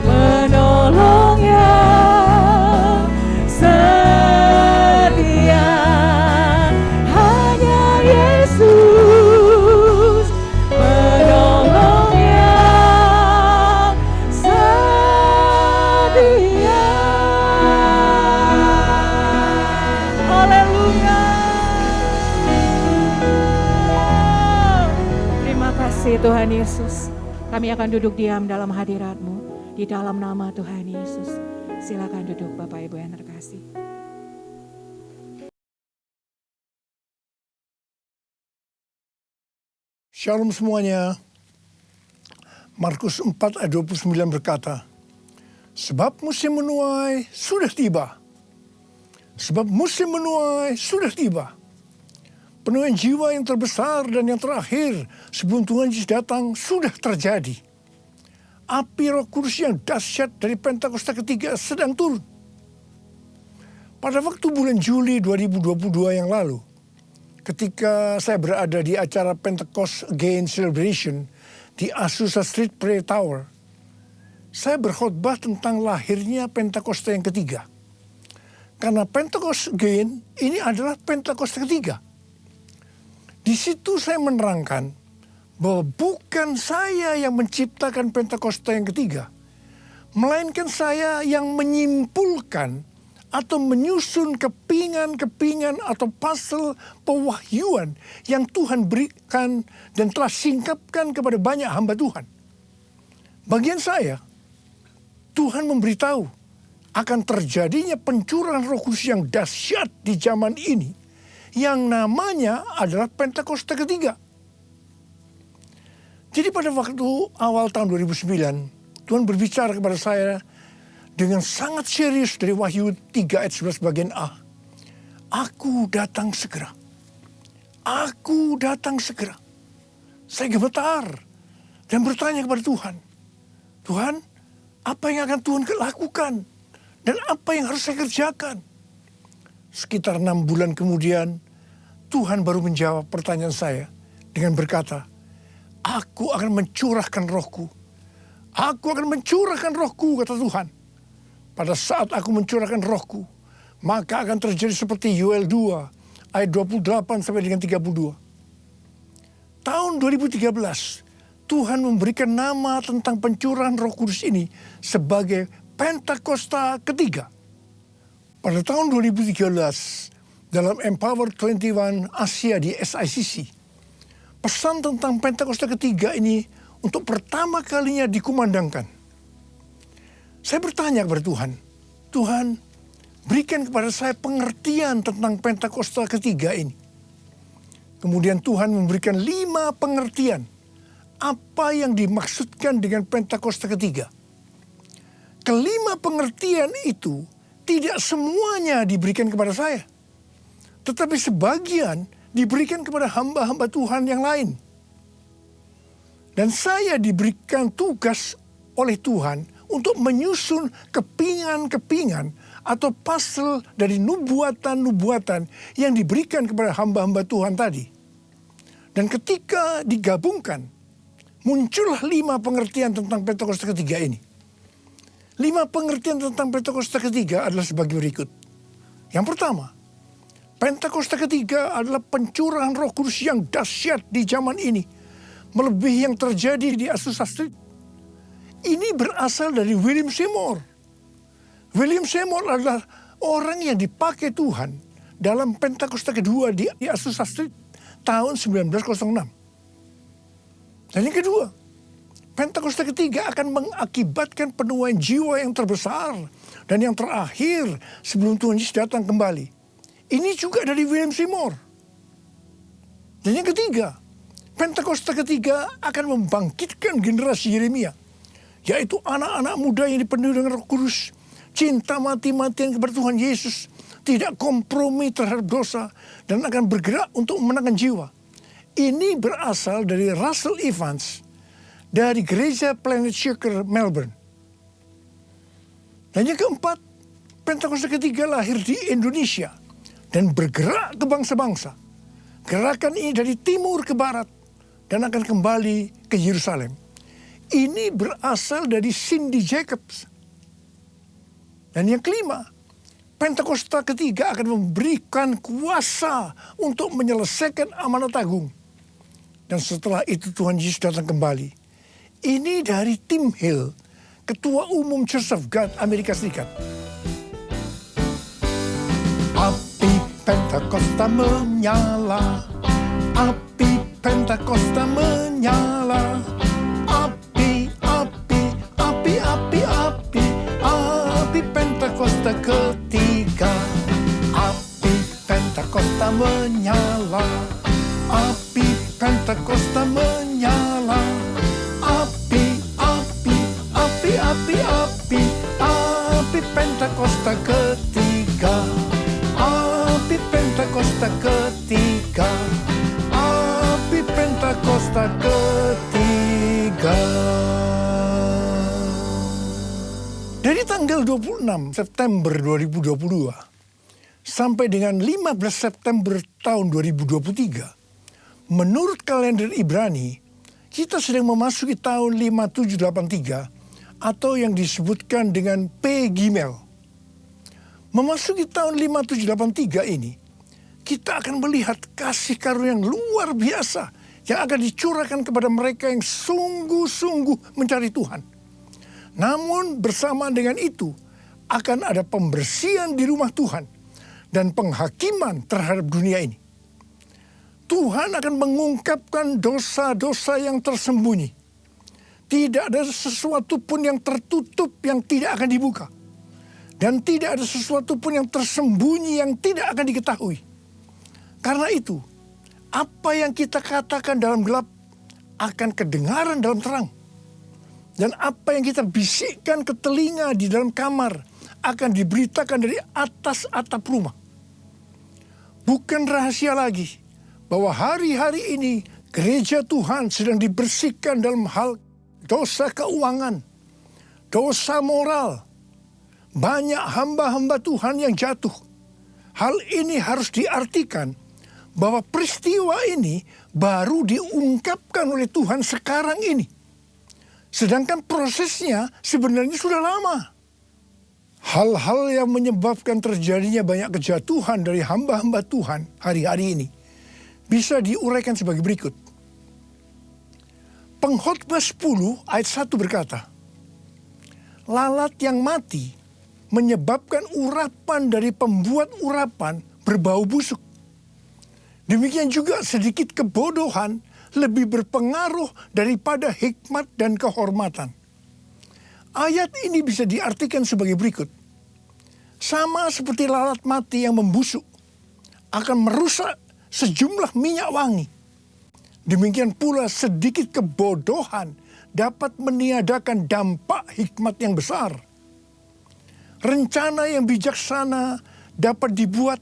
[SPEAKER 4] penolong yang setia. Hanya Yesus penolong yang setia. Haleluya. Terima kasih Tuhan Yesus. Kami akan duduk diam dalam hadirat-Mu di dalam nama Tuhan Yesus. Silakan duduk Bapak Ibu yang terkasih.
[SPEAKER 6] Shalom semuanya. Markus 4 ayat 29 berkata, sebab musim menuai sudah tiba. Sebab musim menuai sudah tiba. Penuaian jiwa yang terbesar dan yang terakhir sebelum Tuhan Yesus datang sudah terjadi. Api Roh Kudus yang dahsyat dari Pentakosta ketiga sedang turun. Pada waktu bulan Juli 2022 yang lalu, ketika saya berada di acara Pentecost Again Celebration di Azusa Street Prayer Tower, saya berkhotbah tentang lahirnya Pentakosta yang ketiga. Karena Pentecost Again ini adalah Pentakosta ketiga. Di situ saya menerangkan bahwa bukan saya yang menciptakan Pentakosta yang ketiga, melainkan saya yang menyimpulkan atau menyusun kepingan-kepingan atau puzzle pewahyuan yang Tuhan berikan dan telah singkapkan kepada banyak hamba Tuhan. Bagian saya, Tuhan memberitahu akan terjadinya pencurahan Roh Kudus yang dahsyat di zaman ini, yang namanya adalah Pentakosta ketiga. Jadi pada waktu awal tahun 2009, Tuhan berbicara kepada saya dengan sangat serius dari Wahyu 3 ayat 11 bagian A. Aku datang segera. Aku datang segera. Saya gemetar dan bertanya kepada Tuhan. Tuhan, apa yang akan Tuhan lakukan? Dan apa yang harus saya kerjakan? Sekitar 6 bulan kemudian, Tuhan baru menjawab pertanyaan saya dengan berkata, aku akan mencurahkan rohku. Aku akan mencurahkan rohku, kata Tuhan. Pada saat aku mencurahkan rohku, maka akan terjadi seperti Yoel 2 ayat 28 sampai dengan 32. Tahun 2013, Tuhan memberikan nama tentang pencurahan Roh Kudus ini sebagai Pentakosta ketiga. Pada tahun 2013, dalam Empower 21 Asia di SICC, pesan tentang Pentakosta ketiga ini untuk pertama kalinya dikumandangkan. Saya bertanya kepada Tuhan, Tuhan, berikan kepada saya pengertian tentang Pentakosta ketiga ini. Kemudian Tuhan memberikan 5 pengertian apa yang dimaksudkan dengan Pentakosta ketiga. Kelima pengertian itu tidak semuanya diberikan kepada saya, tetapi sebagian diberikan kepada hamba-hamba Tuhan yang lain. Dan saya diberikan tugas oleh Tuhan untuk menyusun kepingan-kepingan atau puzzle dari nubuatan-nubuatan yang diberikan kepada hamba-hamba Tuhan tadi. Dan ketika digabungkan, muncullah 5 pengertian tentang Pentakosta ketiga ini. 5 pengertian tentang Pentakosta ketiga adalah sebagai berikut. Yang pertama, Pentakosta ketiga adalah pencurahan Roh Kudus yang dahsyat di zaman ini, melebihi yang terjadi di Azusa Street. Ini berasal dari William Seymour. William Seymour adalah orang yang dipakai Tuhan dalam Pentakosta kedua di Azusa Street tahun 1906. Dan yang kedua, Pentakosta ketiga akan mengakibatkan penuaian jiwa yang terbesar dan yang terakhir sebelum Tuhan Yesus datang kembali. Ini juga dari William Seymour. Dan yang ketiga, Pentakosta ketiga akan membangkitkan generasi Yeremia, yaitu anak-anak muda yang dipenuhi dengan Roh Kudus, cinta mati-matian kepada Tuhan Yesus, tidak kompromi terhadap dosa, dan akan bergerak untuk memenangkan jiwa. Ini berasal dari Russell Evans, dari gereja Planet Shaker Melbourne. Dan yang keempat, Pentakosta ketiga lahir di Indonesia dan bergerak ke bangsa-bangsa. Gerakan ini dari timur ke barat dan akan kembali ke Yerusalem. Ini berasal dari Cindy Jacobs. Dan yang kelima, Pentakosta ketiga akan memberikan kuasa untuk menyelesaikan amanat agung. Dan setelah itu Tuhan Yesus datang kembali. Ini dari Tim Hill, Ketua Umum Church of God Amerika Serikat. Api Pentakosta menyala, api Pentakosta menyala, api, api, api, api, api, api Pentakosta ketiga, api Pentakosta menyala, api Pentakosta menyala, api, api, api, api, api, api Pentakosta ketiga, api Pentakosta ketiga, api Pentakosta ketiga. Dari tanggal 26 September 2022 sampai dengan 15 September tahun 2023, menurut kalender Ibrani, kita sedang memasuki tahun 5783 atau yang disebutkan dengan P Gimel. Memasuki tahun 5783 ini, kita akan melihat kasih karunia yang luar biasa yang akan dicurahkan kepada mereka yang sungguh-sungguh mencari Tuhan. Namun bersamaan dengan itu, akan ada pembersihan di rumah Tuhan dan penghakiman terhadap dunia ini. Tuhan akan mengungkapkan dosa-dosa yang tersembunyi. Tidak ada sesuatu pun yang tertutup yang tidak akan dibuka. Dan tidak ada sesuatu pun yang tersembunyi yang tidak akan diketahui. Karena itu, apa yang kita katakan dalam gelap akan kedengaran dalam terang. Dan apa yang kita bisikkan ke telinga di dalam kamar akan diberitakan dari atas atap rumah. Bukan rahasia lagi bahwa hari-hari ini gereja Tuhan sedang dibersihkan dalam hal dosa keuangan, dosa moral. Banyak hamba-hamba Tuhan yang jatuh. Hal ini harus diartikan bahwa peristiwa ini baru diungkapkan oleh Tuhan sekarang ini. Sedangkan prosesnya sebenarnya sudah lama. Hal-hal yang menyebabkan terjadinya banyak kejatuhan dari hamba-hamba Tuhan hari-hari ini bisa diuraikan sebagai berikut. Pengkhotbah 10 ayat 1 berkata, lalat yang mati menyebabkan urapan dari pembuat urapan berbau busuk. Demikian juga sedikit kebodohan lebih berpengaruh daripada hikmat dan kehormatan. Ayat ini bisa diartikan sebagai berikut. Sama seperti lalat mati yang membusuk akan merusak sejumlah minyak wangi. Demikian pula sedikit kebodohan dapat meniadakan dampak hikmat yang besar. Rencana yang bijaksana dapat dibuat,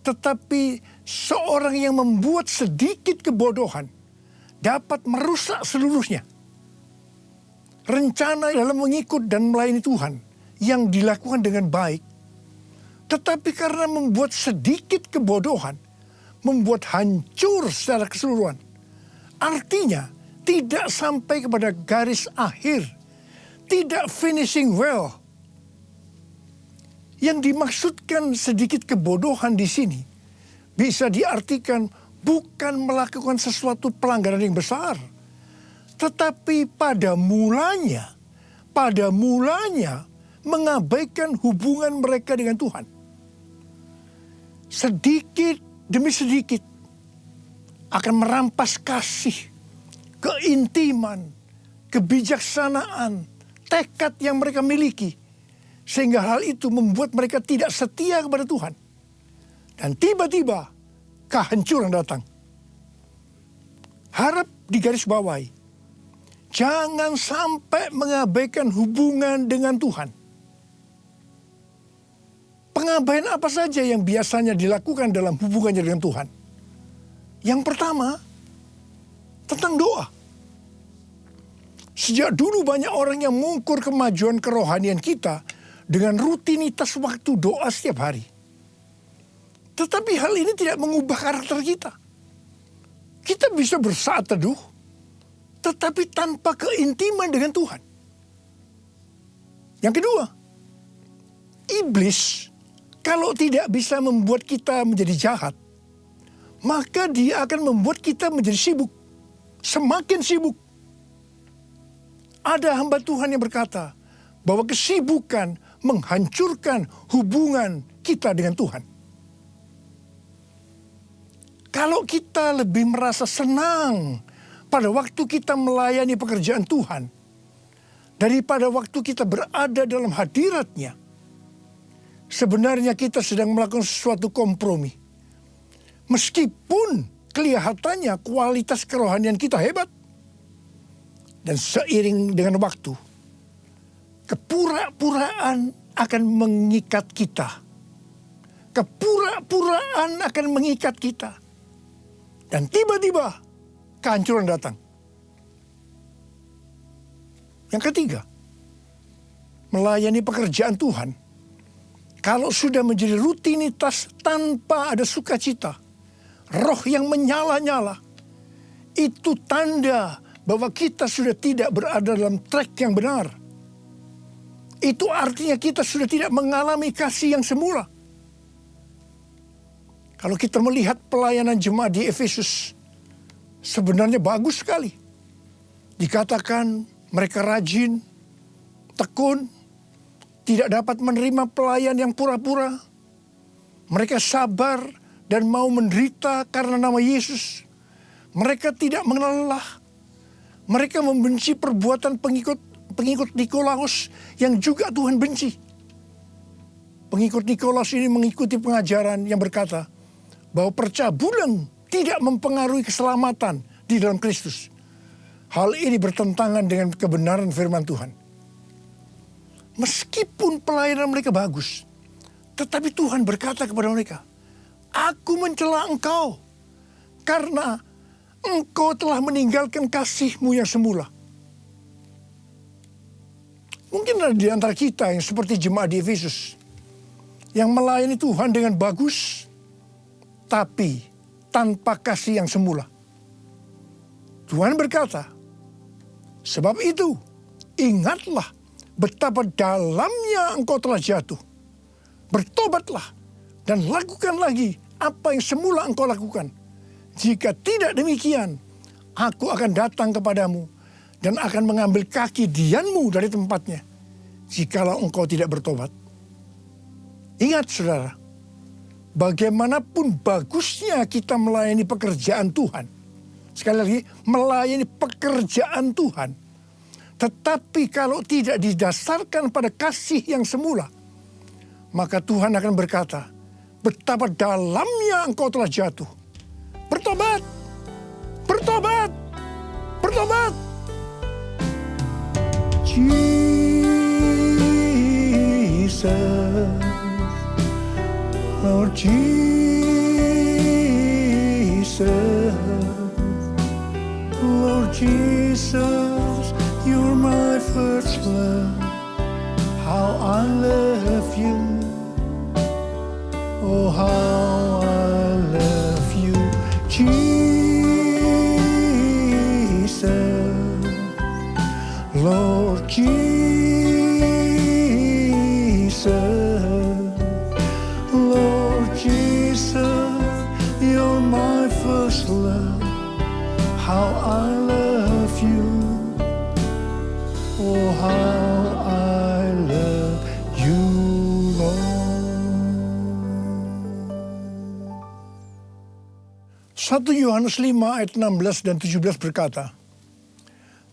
[SPEAKER 6] tetapi seorang yang membuat sedikit kebodohan dapat merusak seluruhnya. Rencana dalam mengikut dan melayani Tuhan yang dilakukan dengan baik, tetapi karena membuat sedikit kebodohan, membuat hancur secara keseluruhan. Artinya, tidak sampai kepada garis akhir, tidak finishing well. Yang dimaksudkan sedikit kebodohan di sini bisa diartikan bukan melakukan sesuatu pelanggaran yang besar, tetapi pada mulanya mengabaikan hubungan mereka dengan Tuhan. Sedikit demi sedikit akan merampas kasih, keintiman, kebijaksanaan, tekad yang mereka miliki. Sehingga hal itu membuat mereka tidak setia kepada Tuhan. Dan tiba-tiba kehancuran datang. Harap digarisbawahi. Jangan sampai mengabaikan hubungan dengan Tuhan. Pengabaian apa saja yang biasanya dilakukan dalam hubungannya dengan Tuhan? Yang pertama, tentang doa. Sejak dulu banyak orang yang mengukur kemajuan kerohanian kita dengan rutinitas waktu doa setiap hari. Tetapi hal ini tidak mengubah karakter kita. Kita bisa bersaat teduh, tetapi tanpa keintiman dengan Tuhan. Yang kedua, iblis kalau tidak bisa membuat kita menjadi jahat, maka dia akan membuat kita menjadi sibuk, semakin sibuk. Ada hamba Tuhan yang berkata bahwa kesibukan menghancurkan hubungan kita dengan Tuhan. Kalau kita lebih merasa senang pada waktu kita melayani pekerjaan Tuhan, daripada waktu kita berada dalam hadirat-Nya, sebenarnya kita sedang melakukan sesuatu kompromi. Meskipun kelihatannya kualitas kerohanian kita hebat. Dan seiring dengan waktu, kepura-puraan akan mengikat kita. Kepura-puraan akan mengikat kita. Dan tiba-tiba kehancuran datang. Yang ketiga, melayani pekerjaan Tuhan. Kalau sudah menjadi rutinitas tanpa ada sukacita, roh yang menyala-nyala, itu tanda bahwa kita sudah tidak berada dalam track yang benar. Itu artinya kita sudah tidak mengalami kasih yang semula. Kalau kita melihat pelayanan jemaat di Efesus, sebenarnya bagus sekali. Dikatakan mereka rajin, tekun, tidak dapat menerima pelayan yang pura-pura. Mereka sabar dan mau menderita karena nama Yesus. Mereka tidak mengenal lelah. Mereka membenci perbuatan pengikut Nikolaus yang juga Tuhan benci. Pengikut Nikolaus ini mengikuti pengajaran yang berkata bahwa percabulan tidak mempengaruhi keselamatan di dalam Kristus. Hal ini bertentangan dengan kebenaran firman Tuhan. Meskipun pelayanan mereka bagus, tetapi Tuhan berkata kepada mereka, "Aku mencela engkau karena engkau telah meninggalkan kasih-Mu yang semula." Mungkin ada di antara kita yang seperti jemaat di Efesus, yang melayani Tuhan dengan bagus, tapi tanpa kasih yang semula. Tuhan berkata, "Sebab itu, ingatlah betapa dalamnya engkau telah jatuh. Bertobatlah dan lakukan lagi apa yang semula engkau lakukan. Jika tidak demikian, aku akan datang kepadamu dan akan mengambil kaki dianmu dari tempatnya, jikalau engkau tidak bertobat." Ingat saudara, bagaimanapun bagusnya kita melayani pekerjaan Tuhan, sekali lagi, melayani pekerjaan Tuhan, tetapi kalau tidak didasarkan pada kasih yang semula, maka Tuhan akan berkata, betapa dalamnya engkau telah jatuh. Bertobat, bertobat, bertobat. Jesus, Lord Jesus, Lord Jesus, you're my first love. How I love you, oh how I love you, Jesus, Lord Jesus, Lord Jesus, you're my first love. How I love you, oh how I love you, Lord. 1 Yohanes 5 ayat 16 dan 17 berkata,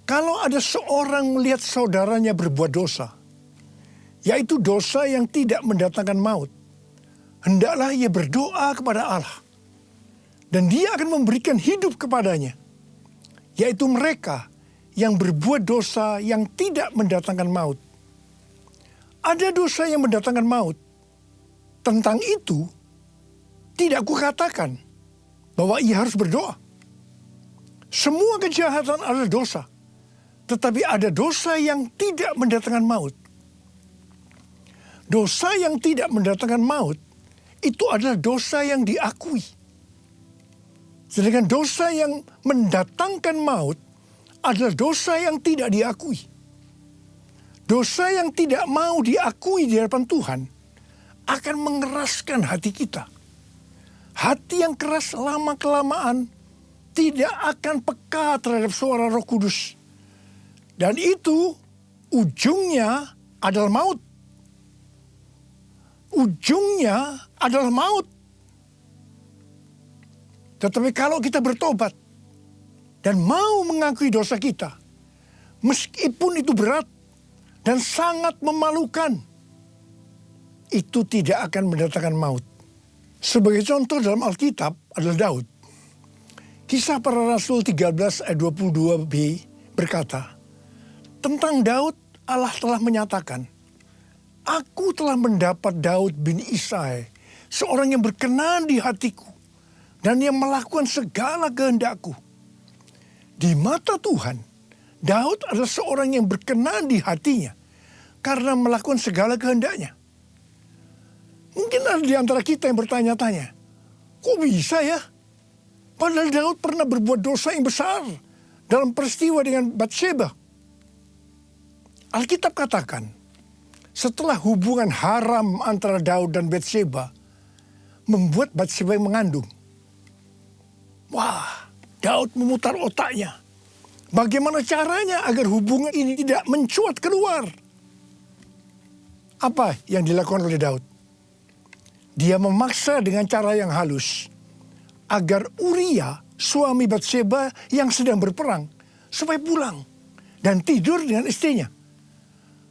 [SPEAKER 6] Kalau ada seorang melihat saudaranya berbuat dosa, yaitu dosa yang tidak mendatangkan maut, hendaklah ia berdoa kepada Allah. Dan dia akan memberikan hidup kepadanya, yaitu mereka yang berbuat dosa yang tidak mendatangkan maut. Ada dosa yang mendatangkan maut. Tentang itu, tidak kukatakan bahwa ia harus berdoa. Semua kejahatan adalah dosa. Tetapi ada dosa yang tidak mendatangkan maut. Dosa yang tidak mendatangkan maut, itu adalah dosa yang diakui. Sedangkan dosa yang mendatangkan maut adalah dosa yang tidak diakui. Dosa yang tidak mau diakui di hadapan Tuhan akan mengeraskan hati kita. Hati yang keras lama-kelamaan tidak akan peka terhadap suara Roh Kudus. Dan itu ujungnya adalah maut. Ujungnya adalah maut. Tetapi kalau kita bertobat dan mau mengakui dosa kita, meskipun itu berat dan sangat memalukan, itu tidak akan mendatangkan maut. Sebagai contoh dalam Alkitab adalah Daud. Kisah Para Rasul 13 ayat 22b berkata, tentang Daud Allah telah menyatakan, aku telah mendapat Daud bin Isai, seorang yang berkenan di hatiku dan yang melakukan segala kehendakku. Di mata Tuhan, Daud adalah seorang yang berkenan di hatinya karena melakukan segala kehendaknya. Mungkin ada di antara kita yang bertanya-tanya, kok bisa ya? Padahal Daud pernah berbuat dosa yang besar dalam peristiwa dengan Batsheba. Alkitab katakan, setelah hubungan haram antara Daud dan Batsheba membuat Batsheba mengandung. Wah, Daud memutar otaknya. Bagaimana caranya agar hubungan ini tidak mencuat keluar? Apa yang dilakukan oleh Daud? Dia memaksa dengan cara yang halus agar Uria, suami Batsheba yang sedang berperang, supaya pulang dan tidur dengan istrinya.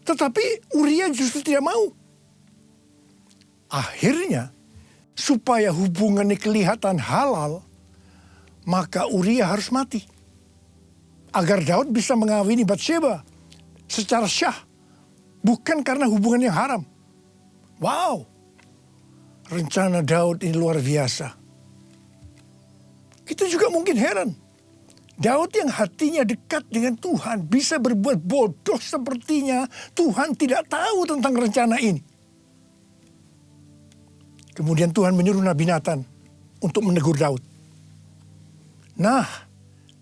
[SPEAKER 6] Tetapi Uria justru tidak mau. Akhirnya, supaya hubungannya kelihatan halal, maka Uria harus mati. Agar Daud bisa mengawini Batsheba secara syah, bukan karena hubungan yang haram. Wow, rencana Daud ini luar biasa. Kita juga mungkin heran. Daud yang hatinya dekat dengan Tuhan bisa berbuat bodoh sepertinya Tuhan tidak tahu tentang rencana ini. Kemudian Tuhan menyuruh Nabi Nathan untuk menegur Daud. Nah,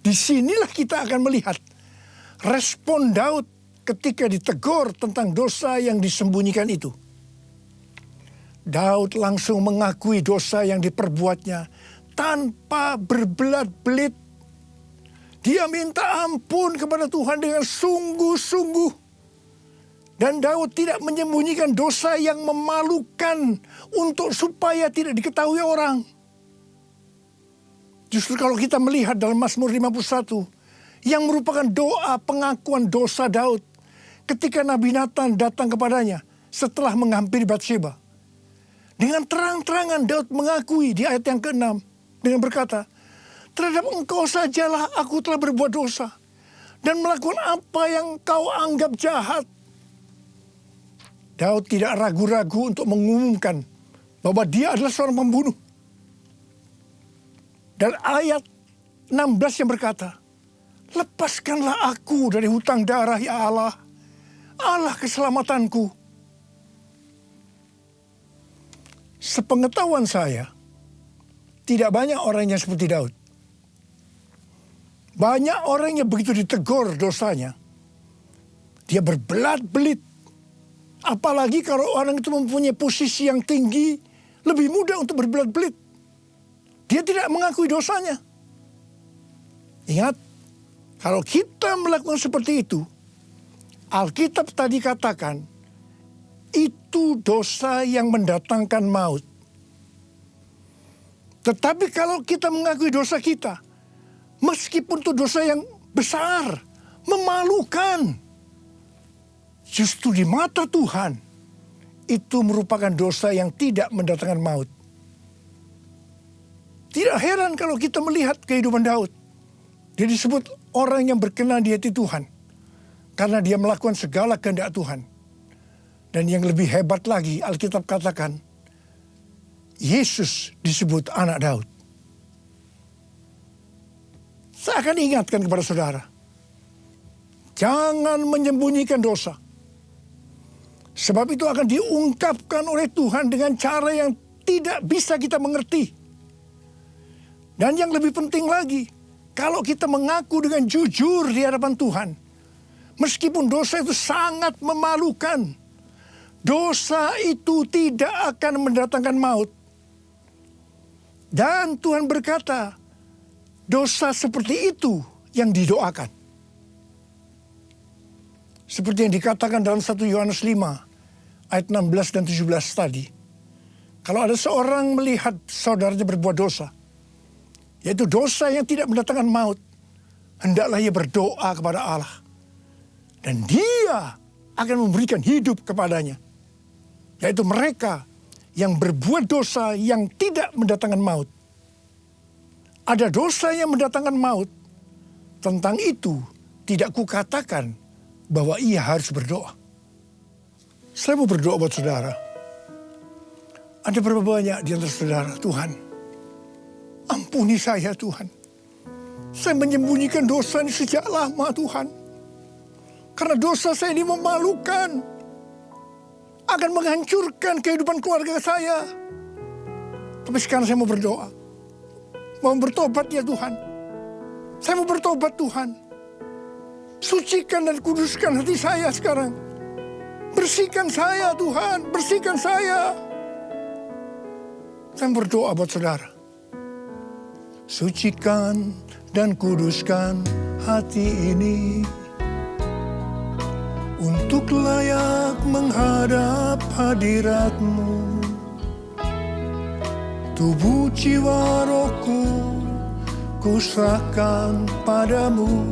[SPEAKER 6] disinilah kita akan melihat respon Daud ketika ditegur tentang dosa yang disembunyikan itu. Daud langsung mengakui dosa yang diperbuatnya tanpa berbelat-belit. Dia minta ampun kepada Tuhan dengan sungguh-sungguh. Dan Daud tidak menyembunyikan dosa yang memalukan untuk supaya tidak diketahui orang. Justru kalau kita melihat dalam Mazmur 51, yang merupakan doa pengakuan dosa Daud ketika Nabi Nathan datang kepadanya setelah menghampiri Batsheba. Dengan terang-terangan Daud mengakui di ayat yang ke-6 dengan berkata, terhadap engkau sajalah aku telah berbuat dosa dan melakukan apa yang kau anggap jahat. Daud tidak ragu-ragu untuk mengumumkan bahwa dia adalah seorang pembunuh. Dan ayat 16 yang berkata, lepaskanlah aku dari hutang darah ya Allah, Allah keselamatanku. Sepengetahuan saya, tidak banyak orang yang seperti Daud. Banyak orang yang begitu ditegur dosanya, dia berbelat-belit. Apalagi kalau orang itu mempunyai posisi yang tinggi, lebih mudah untuk berbelat-belit. Dia tidak mengakui dosanya. Ingat, kalau kita melakukan seperti itu, Alkitab tadi katakan, itu dosa yang mendatangkan maut. Tetapi kalau kita mengakui dosa kita, meskipun itu dosa yang besar, memalukan. Justru di mata Tuhan, itu merupakan dosa yang tidak mendatangkan maut. Tidak heran kalau kita melihat kehidupan Daud. Dia disebut orang yang berkenan di hati Tuhan. Karena dia melakukan segala kehendak Tuhan. Dan yang lebih hebat lagi, Alkitab katakan, Yesus disebut anak Daud. Saya akan ingatkan kepada saudara, jangan menyembunyikan dosa. Sebab itu akan diungkapkan oleh Tuhan dengan cara yang tidak bisa kita mengerti. Dan yang lebih penting lagi, kalau kita mengaku dengan jujur di hadapan Tuhan, meskipun dosa itu sangat memalukan, dosa itu tidak akan mendatangkan maut. Dan Tuhan berkata, dosa seperti itu yang didoakan. Seperti yang dikatakan dalam 1 Yohanes 5 ayat 16 dan 17 tadi. Kalau ada seorang melihat saudaranya berbuat dosa, yaitu dosa yang tidak mendatangkan maut, hendaklah ia berdoa kepada Allah. Dan dia akan memberikan hidup kepadanya. Yaitu mereka yang berbuat dosa yang tidak mendatangkan maut. Ada dosa yang mendatangkan maut. Tentang itu tidak kukatakan bahwa ia harus berdoa. Saya mau berdoa buat saudara. Ada berapa banyak di antara saudara, Tuhan, ampuni saya Tuhan. Saya menyembunyikan dosa ini sejak lama Tuhan. Karena dosa saya ini memalukan. Akan menghancurkan kehidupan keluarga saya. Tapi sekarang saya mau berdoa. Mau bertobat ya Tuhan. Saya mau bertobat Tuhan. Sucikan dan kuduskan hati saya sekarang. Bersihkan saya Tuhan. Bersihkan saya. Saya berdoa buat saudara. Sucikan dan kuduskan hati ini. Untuk layak menghadap hadirat-Mu. Tubuh jiwa rohku ku serahkan padamu.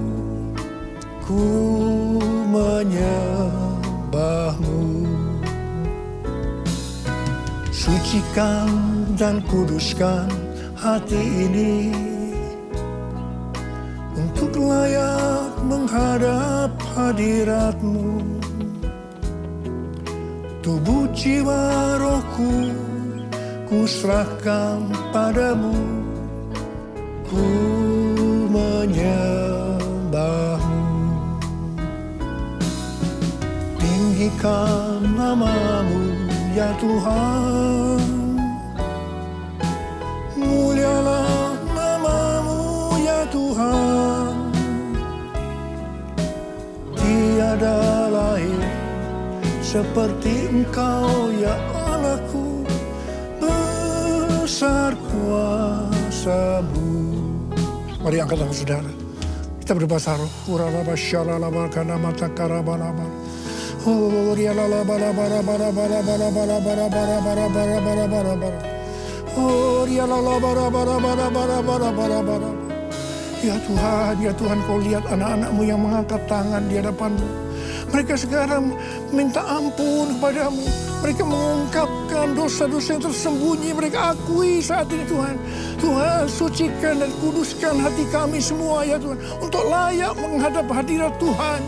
[SPEAKER 6] Ku menyembah-Mu. Sucikan dan kuduskan hati ini. Untuk layak menghadap hadirat-Mu. Tubuh jiwa rohku ku serahkan padamu. Ku menyembah-Mu. Tinggikan nama-Mu ya Tuhan. Mulialah nama-Mu ya Tuhan. Tiada lain seperti Engkau ya Allahku. Besar kuasa-Mu. Mari angkat tangan saudara. Kita berbahasa roh. Kuralaba syalalaba kana mata karabalaba. Oh rialaba bara bara bara bara bara bara bara bara bara bara bara bara. Oh rialaba bara bara bara bara bara bara bara. Ya Tuhan, Kau lihat anak-anak-Mu yang mengangkat tangan di hadapan-Mu. Mereka sekarang minta ampun kepadamu. Mereka mengungkapkan dosa-dosa yang tersembunyi. Mereka akui saat ini Tuhan. Tuhan, sucikan dan kuduskan hati kami semua ya Tuhan. Untuk layak menghadap hadirat Tuhan.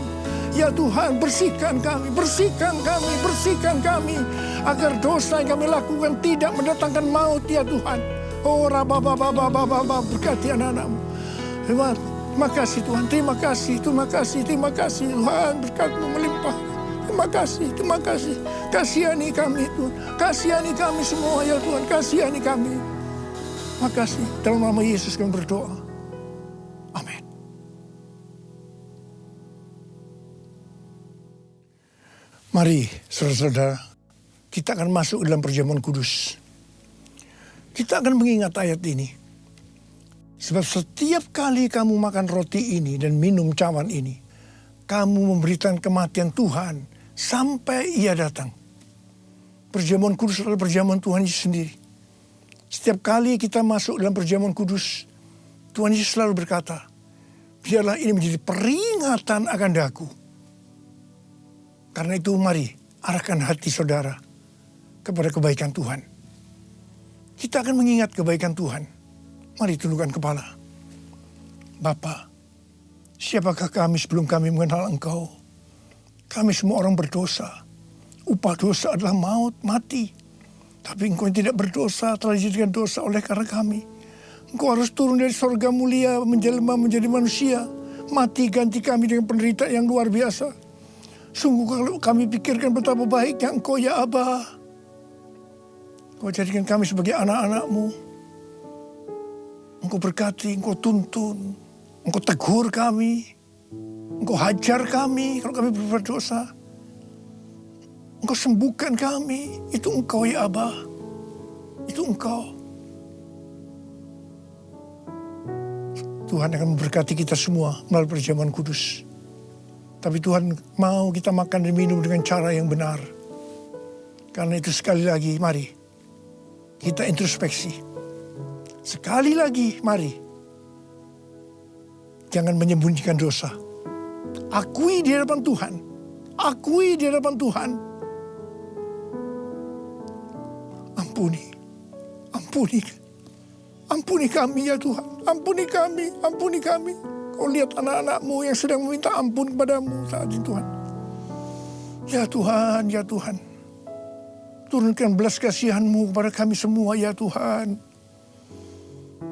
[SPEAKER 6] Ya Tuhan, bersihkan kami, bersihkan kami, bersihkan kami. Agar dosa yang kami lakukan tidak mendatangkan maut ya Tuhan. Oh rababababababab, berkati anak-anak-Mu. Terima kasih Tuhan, terima kasih, terima kasih, terima kasih Tuhan, berkat-Mu melimpah. Terima kasih, terima kasih. Kasihani kami Tuhan, kasihani kami semua ya Tuhan, kasihani kami. Terima kasih, dalam nama Yesus kami berdoa. Amin. Mari saudara-saudara, kita akan masuk dalam perjamuan kudus. Kita akan mengingat ayat ini. Sebab setiap kali kamu makan roti ini dan minum cawan ini, kamu memberikan kematian Tuhan sampai Ia datang. Perjamuan kudus adalah perjamuan Tuhan Yesus sendiri. Setiap kali kita masuk dalam perjamuan kudus, Tuhan Yesus selalu berkata, biarlah ini menjadi peringatan akan daku. Karena itu mari arahkan hati saudara kepada kebaikan Tuhan. Kita akan mengingat kebaikan Tuhan. Mari tundukkan kepala. Bapa, siapakah kami sebelum kami mengenal Engkau? Kami semua orang berdosa. Upah dosa adalah maut, mati. Tapi Engkau yang tidak berdosa telah dijadikan dosa oleh karena kami. Engkau harus turun dari sorga mulia, menjelma menjadi manusia. Mati ganti kami dengan penderitaan yang luar biasa. Sungguh kalau kami pikirkan betapa baiknya Engkau ya Aba. Engkau jadikan kami sebagai anak-anak-Mu. Engkau berkati, Engkau tuntun. Engkau tegur kami. Engkau hajar kami kalau kami berbuat dosa. Engkau sembuhkan kami. Itu Engkau ya Aba. Itu Engkau. Tuhan akan memberkati kita semua melalui perjamuan kudus. Tapi Tuhan mau kita makan dan minum dengan cara yang benar. Karena itu sekali lagi mari kita introspeksi. Sekali lagi mari. Jangan menyembunyikan dosa. Akui di hadapan Tuhan. Akui di hadapan Tuhan. Ampuni. Ampuni. Ampuni kami ya Tuhan. Ampuni kami. Ampuni kami. Kau lihat anak-anak-Mu yang sedang meminta ampun kepadamu saat ini Tuhan. Ya Tuhan, ya Tuhan. Turunkan belas kasihan-Mu kepada kami semua ya Tuhan.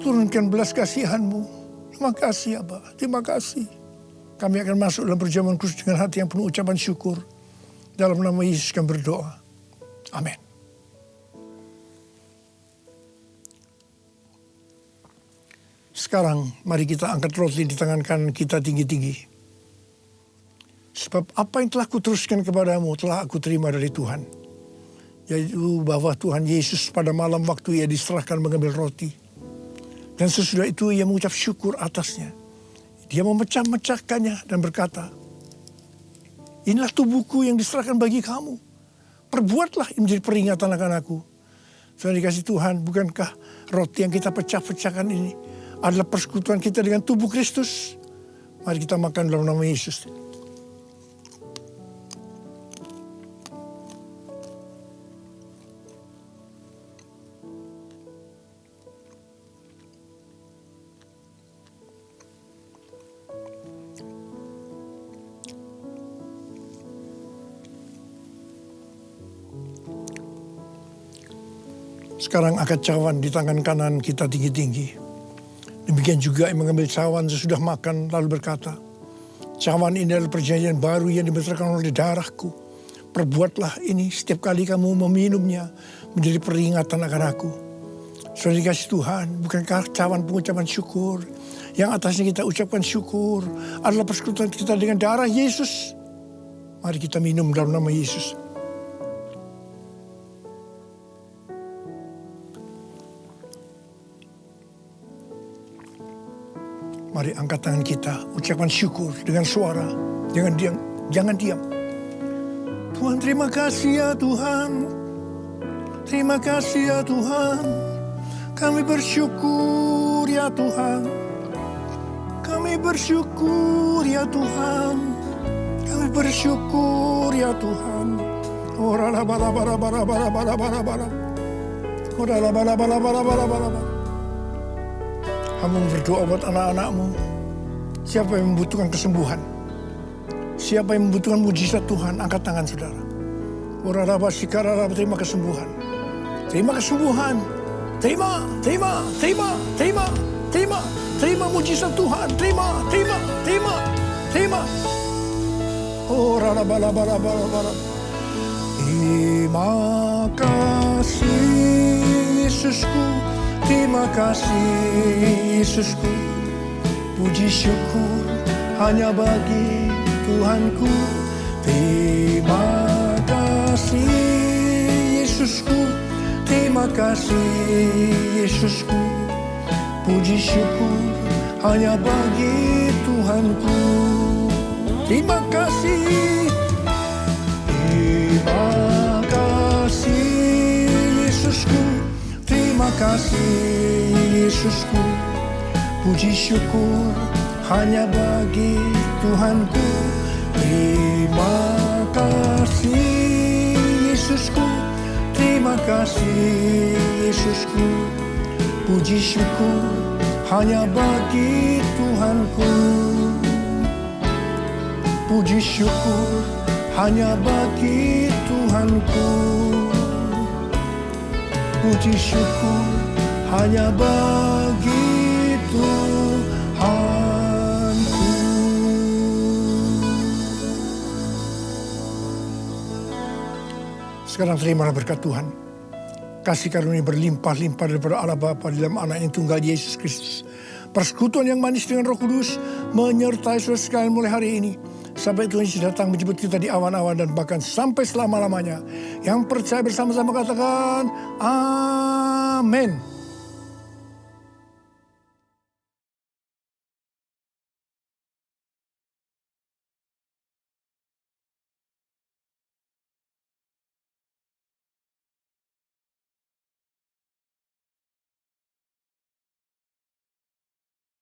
[SPEAKER 6] Turunkan belas kasihan-Mu. Terima kasih Aba, terima kasih. Kami akan masuk dalam perjamuan kudus dengan hati yang penuh ucapan syukur. Dalam nama Yesus kami berdoa. Amin. Sekarang mari kita angkat roti di tangan kanan kita tinggi-tinggi. Sebab apa yang telah kuteruskan kepadamu telah aku terima dari Tuhan. Yaitu bahwa Tuhan Yesus pada malam waktu ia diserahkan mengambil roti. Dan sesudah itu ia mengucap syukur atasnya. Dia memecah-mecahkannya dan berkata, inilah tubuhku yang diserahkan bagi kamu. Perbuatlah ini menjadi peringatan akan aku. Saudara dikasih Tuhan, bukankah roti yang kita pecah-pecahkan ini adalah persekutuan kita dengan tubuh Kristus? Mari kita makan dalam nama Yesus. Sekarang angkat cawan di tangan kanan kita tinggi-tinggi. Demikian juga yang mengambil cawan sesudah makan lalu berkata, cawan ini adalah perjanjian baru yang dibesarkan oleh darahku. Perbuatlah ini setiap kali kamu meminumnya menjadi peringatan akan aku. Saudara dikasih Tuhan, bukankah cawan pengucapan syukur yang atasnya kita ucapkan syukur adalah persekutuan kita dengan darah Yesus? Mari kita minum dalam nama Yesus. Mari angkat tangan kita, ucapan syukur dengan suara. Jangan diam. Tuhan, terima kasih ya Tuhan. Terima kasih ya Tuhan. Kami bersyukur ya Tuhan. Kami bersyukur ya Tuhan. Kami bersyukur ya Tuhan. Ora la bara bara bara bara bara bara bara. Ora la bara bara bara bara bara. Kamu berdoa buat anak-anak-Mu. Siapa yang membutuhkan kesembuhan? Siapa yang membutuhkan mujizat Tuhan? Angkat tangan saudara. Uraraba sikarara, terima kesembuhan. Terima kesembuhan. Terima mujizat Tuhan. Terima. Oh, rarabala. Terima kasih Yesusku. Terima kasih Yesusku, puji syukur hanya bagi Tuhanku. Terima kasih Yesusku, terima kasih Yesusku, puji syukur hanya bagi Tuhanku. Terima kasih Yesusku. Terima kasih Yesusku, puji syukur hanya bagi Tuhanku. Terima kasih Yesusku, terima kasih Yesusku. Puji syukur hanya bagi Tuhanku. Puji syukur hanya bagi Tuhanku. Puji syukur hanya bagi Tuhanku. Sekarang terimalah berkat Tuhan. Kasih karunia berlimpah-limpah daripada Allah Bapa di dalam Anak yang tunggal Yesus Kristus. Persekutuan yang manis dengan Roh Kudus menyertai saudara sekalian mulai hari ini. Sampai Tuhan Yesus datang menjemput kita di awan-awan dan bahkan sampai selama-lamanya. Yang percaya bersama-sama katakan, Amin.